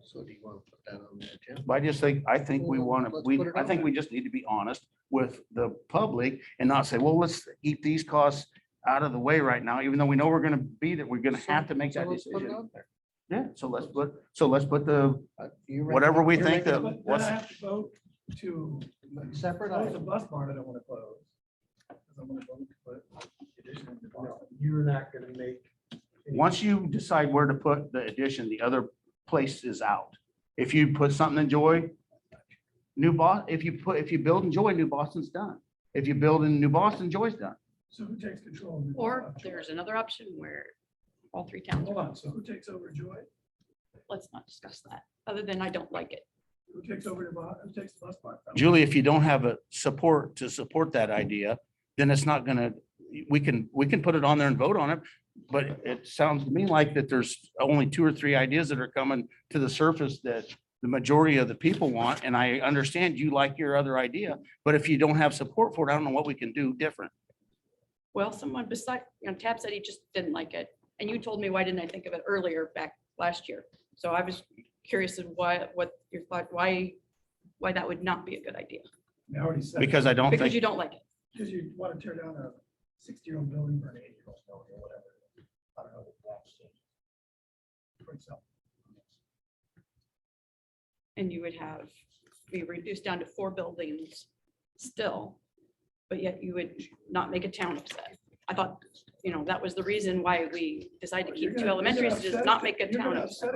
So do you want to put that on the agenda? But I think we want to, Let's put it I on think there. we just need to be honest with the public and not say, well, let's keep these costs out of the way right now, even though we know we're gonna be that, we're gonna have to make So that let's put it decision. on there. Yeah, so let's put the, You ready? whatever we You're think making- that, But then what's, I have to vote to Separate close item. the bus barn. I don't want to close. 'Cause I'm gonna vote to put addition in the bus. No, you're not gonna make. any- once you decide where to put the addition, the other place is out. If you put something in Joy, if you build in Joy, New Boston's done. If you build in New Boston, Joy's done. So who takes control? of the- Or there's another option where all three towns, Hold on, so who takes over Joy? let's not discuss that, other than I don't like it. Who takes over who takes the bus barn? Julie, if you don't have a support to support that idea, then it's not gonna, we can put it on there and vote on it. But it sounds to me like that there's only 2 or 3 ideas that are coming to the surface that the majority of the people want. And I understand you like your other idea, but if you don't have support for it, I don't know what we can do different. Well, someone beside, Tab said he just didn't like it. And you told me, why didn't I think of it earlier back last year. So I was curious of what your thought, why that would not be a good idea, I already said. Because I don't because think, you don't like it. Because you want to tear down a 60-year-old building for an 80-year-old building or whatever. I don't know. For example. And you would have, be reduced down to 4 buildings still, but yet you would not make a town upset. I thought, that was the reason why we decided to keep 2 elementaries, to just not make a town upset.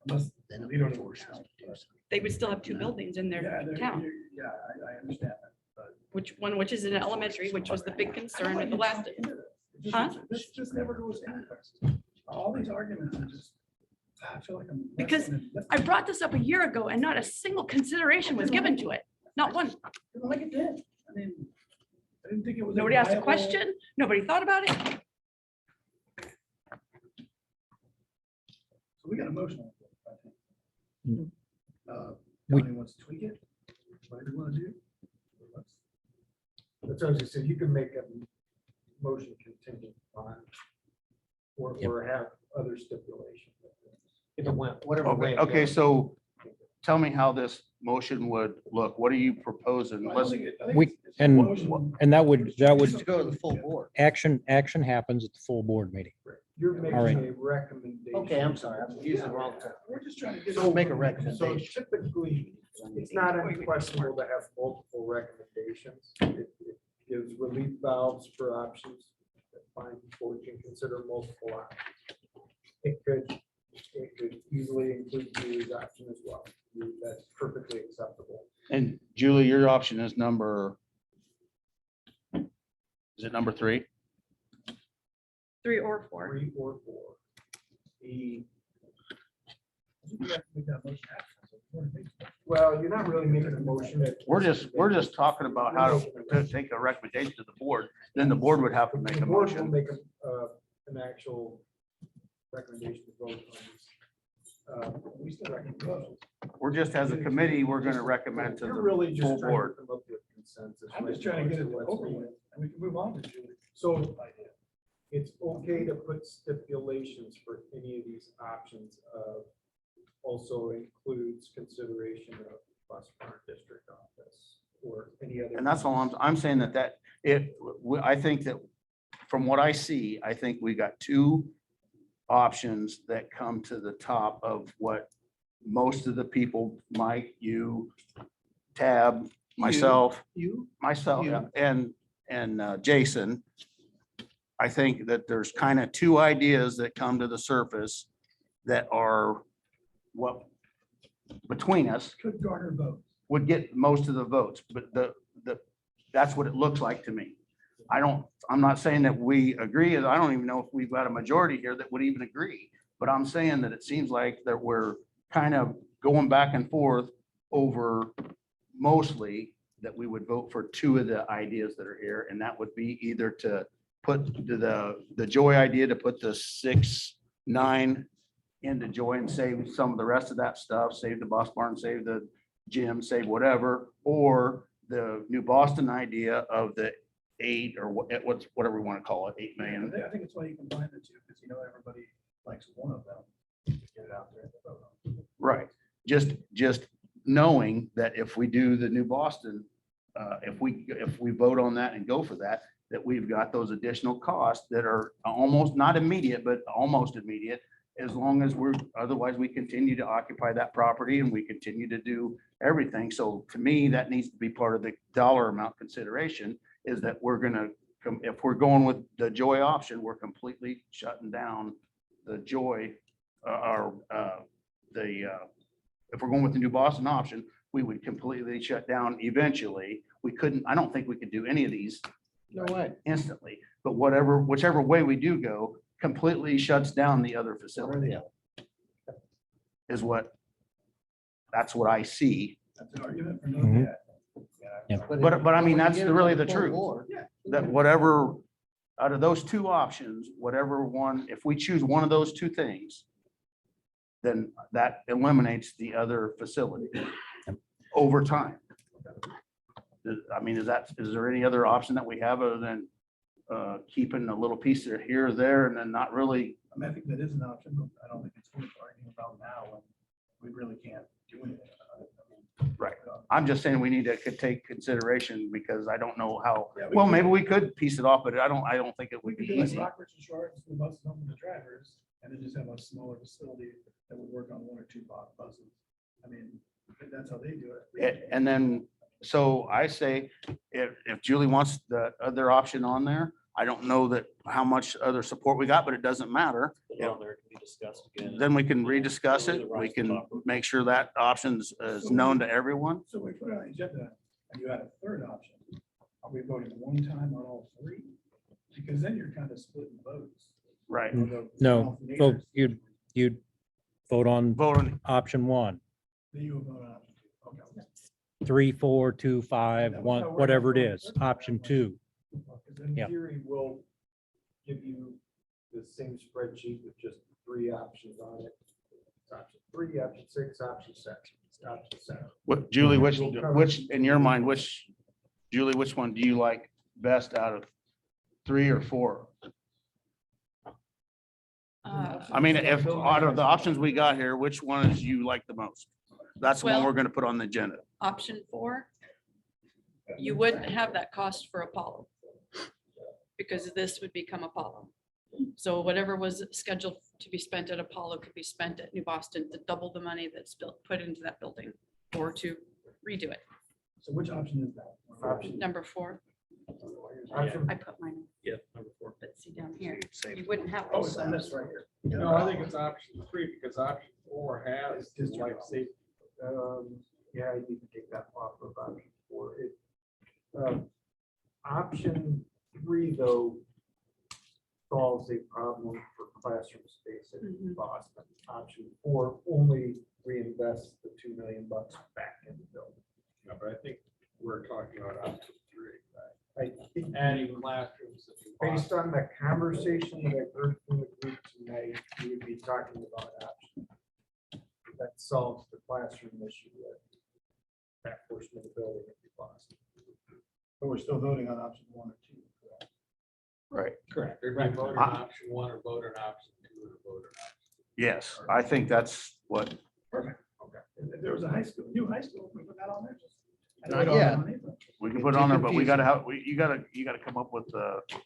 Unless you don't enforce. They would still have 2 buildings in Yeah, their they're- town, yeah, I understand that. But which is an elementary, which was the big concern at the last. Huh? This just never goes anywhere. All these arguments are just, I feel like I'm. Because I brought this up a year ago and not a single consideration was given to it. Not one. Like it did. I mean, I didn't think it was. Nobody asked a viable- question. Nobody thought about it. So we got a motion. on the floor, I think. We- Donnie wants to tweak it. Whatever you want to do. That's what I was just saying, you can make a motion contingent on, or have other stipulations. If it went, whatever way. okay, it okay, goes. so tell me how this motion would look. What are you proposing? I don't Let's, think it- I think We- it's a and- motion. And that would, Just to go to the full board. action happens at the full board meeting. You're All right. making a recommendation. Okay, I'm sorry, I'm using the wrong term. We're just trying to get. So make a So recommendation. typically, it's not unquestionable to have multiple recommendations. It gives relief valves for options that find board can consider multiple options. It could easily include Julie's option as well. That's perfectly acceptable. and Julie, your option is is it number 3? 3 or 4. 3 or 4. You have to make that motion happen. So if you want to make- Well, you're not really making a motion. We're just talking about how to take a recommendation to the board, then the board would have to make The a board will motion. make an actual recommendation to vote on this. We still recommend. We're just, as a committee, we're gonna recommend to You're the really just full trying board. to come up with consensus. I'm just right trying to now get it as over what's with, needed. and we can move on to Julie. So it's okay to put stipulations for any of these options of also includes consideration of bus barn district office or any other. And that's all I'm saying I think that from what I see, I think we got 2 options that come to the top of what most of the people, Mike, you, Tab, myself, myself, You. and Jason. I think that there's kind of 2 ideas that come to the surface that are what between us Could garner votes. would get most of the votes, but that's what it looks like to me. I'm not saying that we agree, I don't even know if we've got a majority here that would even agree, but I'm saying that it seems like that we're kind of going back and forth over mostly that we would vote for 2 of the ideas that are here, and that would be either to put the Joy idea to put the 6, 9 into Joy and save some of the rest of that stuff, save the bus barn, save the gym, save whatever, or the New Boston idea of the 8 or whatever we want to call it, 8 million. I think it's why you combine the 2, because everybody likes one of them. Get it out there. and vote on it. Right. Just knowing that if we do the New Boston, if we vote on that and go for that, that we've got those additional costs that are almost not immediate, but almost immediate, as long as otherwise we continue to occupy that property and we continue to do everything. So to me, that needs to be part of the dollar amount consideration, is that if we're going with the Joy option, we're completely shutting down the Joy, if we're going with the New Boston option, we would completely shut down eventually. I don't think we could do any of these No way. instantly, but whichever way we do go, completely shuts down the other facility that's what I see. That's an argument for no. Mhm. Yeah. Yeah. But I mean, when you that's get it really to the full truth. board, That whatever, out of those 2 options, whatever one, if we choose one of those 2 things, then that eliminates the other facility over time. I mean, is there any other option that we have other than keeping a little piece of here or there and then not really, I mean, I think that is an option, but I don't think it's worth arguing about now when we really can't do anything about it. I mean, right. I'm just saying we need to take consideration because I don't know how, Yeah, well, maybe we could piece it off, but I don't think it we would could be do like easy. Rockbridge and Shorts, the buses home to the drivers, and then just have a smaller facility that would work on 1 or 2 buses. I mean, if that's how they do it. And then, so I say, if Julie wants the other option on there, I don't know that how much other support we got, but it doesn't matter. Put it on there, it can be discussed again. Then we can rediscuss it. We can make sure that option's is known to everyone. So we put it on the agenda and you had a third option. Are we voting one time on all 3? Because then you're kind of splitting votes. Right. No, vote, you'd vote on Vote on, option 1, Then you would vote on option 2. Okay. 3, 4, 2, 5, 1, whatever it is, option 2. Because in Yeah. theory, we'll give you the same spreadsheet with just 3 options on it. It's option 3, option 6, option 7, option 7. what, Julie, which, in your mind, Julie, which one do you like best out of 3 or 4? I mean, if out of the options we got here, which one is you like the most? That's the one Well- we're gonna put on the agenda. Option 4, you wouldn't have that cost for Apollo. Because this would become Apollo. So whatever was scheduled to be spent at Apollo could be spent at New Boston to double the money that's put into that building or to redo it. So which option is that? Option Number 4, option I put mine, Yeah, number 4. but see down here, you wouldn't have. Oh, those it's on steps. this right here. No, I think it's option 3 because option 4 has It's just life safety. Yeah, you can take that off of option 4. Option 3, though, solves a problem for classroom space in Mhm. Boston. Option 4 only reinvests the $2 million back in the building. Yeah, but I think we're talking about option 3, right? I think Adding classrooms. based on the conversation that I've heard from the group tonight, we would be talking about option. That solves the classroom issue with that portion of the building in Boston. But we're still voting on option 1 or 2. correct? Right. Correct. They're going to vote on option 1 or vote on option 2 or vote on option. Yes, I think that's what, Perfect. Okay. If there was a new high school, we put that on there. Not yet. we can put on there, but we gotta have, you gotta come up with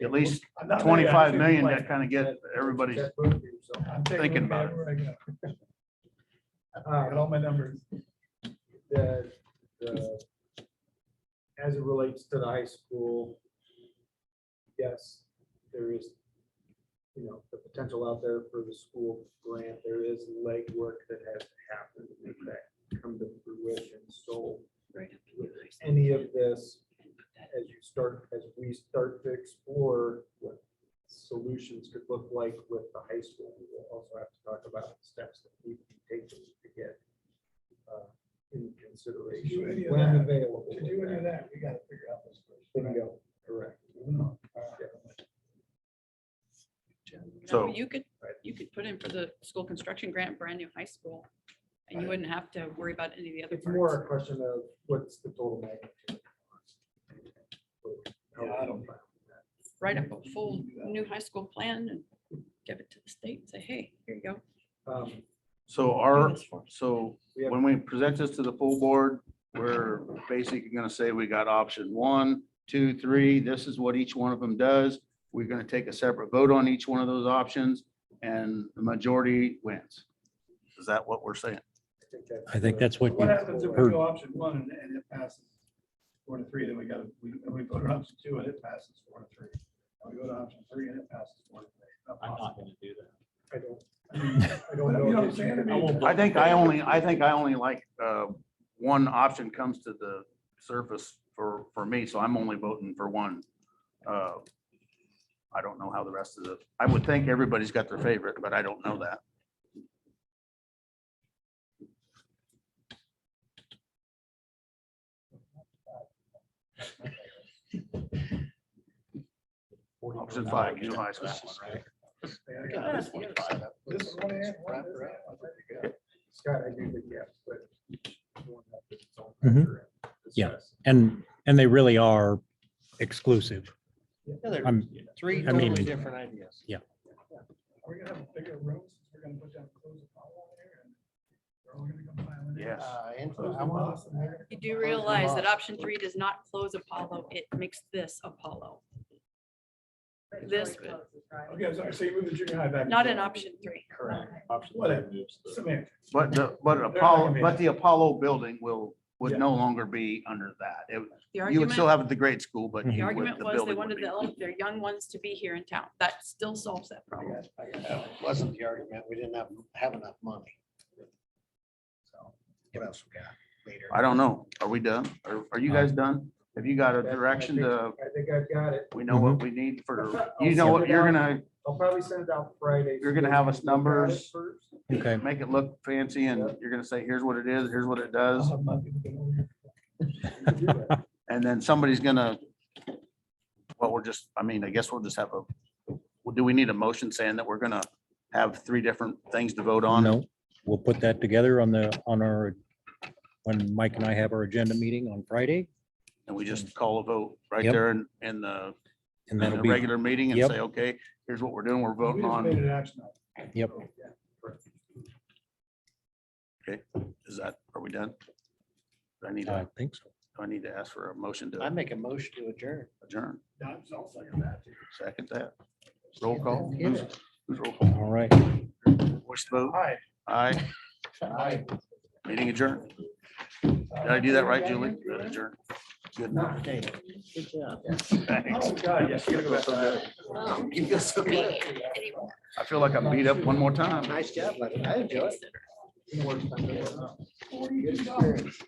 at least I'm not there yet. 25 million Like, to kind of get everybody's, Check both of yourself. I'm taking thinking a look about at where I go. I got all my numbers. the, as it relates to the high school, yes, there is, the potential out there for the school grant. There is legwork that has to happen to make that come to fruition. So Right up to the high school. any of this, as we start to explore what solutions could look like with the high school, we will also have to talk about steps that we can take to get in consideration To do any of when that- available. To do any of that, we gotta figure out this first. Bingo, correct. No. So- You could put in for the school construction grant, brand new high school. And you wouldn't have to worry about any of the other It's more parts. a question of what's the total magnitude. Yeah, I don't- Write up a full new high school plan and give it to the state and say, hey, here you go. so Do this for us. so when we present this to the full board, we're basically gonna say we got option 1, 2, 3, this is what each one of them does. We're gonna take a separate vote on each one of those options and the majority wins. Is that what we're saying? I think that's what What you happens if we heard. go option 1 and it passes 4-3, then we go to option 2 and it passes 4-3. And we go to option 3 and it passes 4-3. I'm not going to do that. I don't You know what I'm saying? I mean, I think I only like, one option comes to the surface for me, so I'm only voting for one. I don't know how the rest of the, I would think everybody's got their favorite, but I don't know that. Option 5, new high school. yeah, this one is one and one is that. Scott, I do think yes, but each one has its own Mhm. factor and Yeah. discuss. And they really are exclusive. Yeah, they're- I'm, Three I mean- totally different ideas. Are we gonna have a bigger room since we're gonna put down close the Apollo there and they're all gonna come piling in? Yes. Close the Boston there. You do realize that option 3 does not close Apollo, it makes this Apollo. This, Okay, I'm sorry, so you moved the junior high back. not in option 3. Correct. Option Whatever. three moves the- Semantics. But the, but not Apollo, gonna be- but the Apollo building would Yeah. no longer be under that. The You would still argument, have the grade school, but. The the you would- argument was they building would wanted be- their young ones to be here in town. That still solves that problem. Wasn't the argument. We didn't have enough money. So what else we got later? I don't know. Are we done? Are you guys done? Have you got a That- direction to, I think I've got it. we know what we need for, I'll you know what, send it you're out. gonna I'll probably send it out Friday. You're gonna have us Look at it numbers. first. Okay. make it look fancy and you're gonna say, here's what it is, here's what it I'll does. have my people get over here. You can do that. And then somebody's gonna, well, we're just, I mean, I guess we'll just have do we need a motion saying that we're gonna have 3 different things to vote on? No, we'll put that together on our, when Mike and I have our agenda meeting on Friday, And we just call a vote right Yep. there in the and that'll be, regular meeting and Yep. say, okay, here's what we're doing, we're We voting just made on. an action item. yep. Is that, are we done? Do I need I to, think so. do I need to ask for a motion I to make a motion to adjourn. adjourn? I'll second that. Second that. Roll call. Hit it. Who's roll call? All right. Voice vote. Hi. Aye. Aye. Meeting adjourned. Did I do that right, Julie? Adjourn. Good enough. Okay. Good job. Thanks. Oh, God, yes, you gotta go back to that. Oh, you feel so good. I feel like I'm beat up one more time. Nice job, buddy. I enjoy it. Good experience.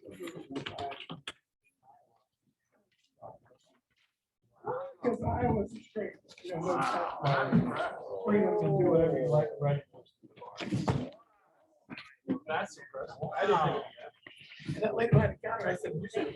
Because I was straight. You know, freedom to do whatever you like, right? That's impressive. I didn't think of that. And that lady behind the counter, I said, "You said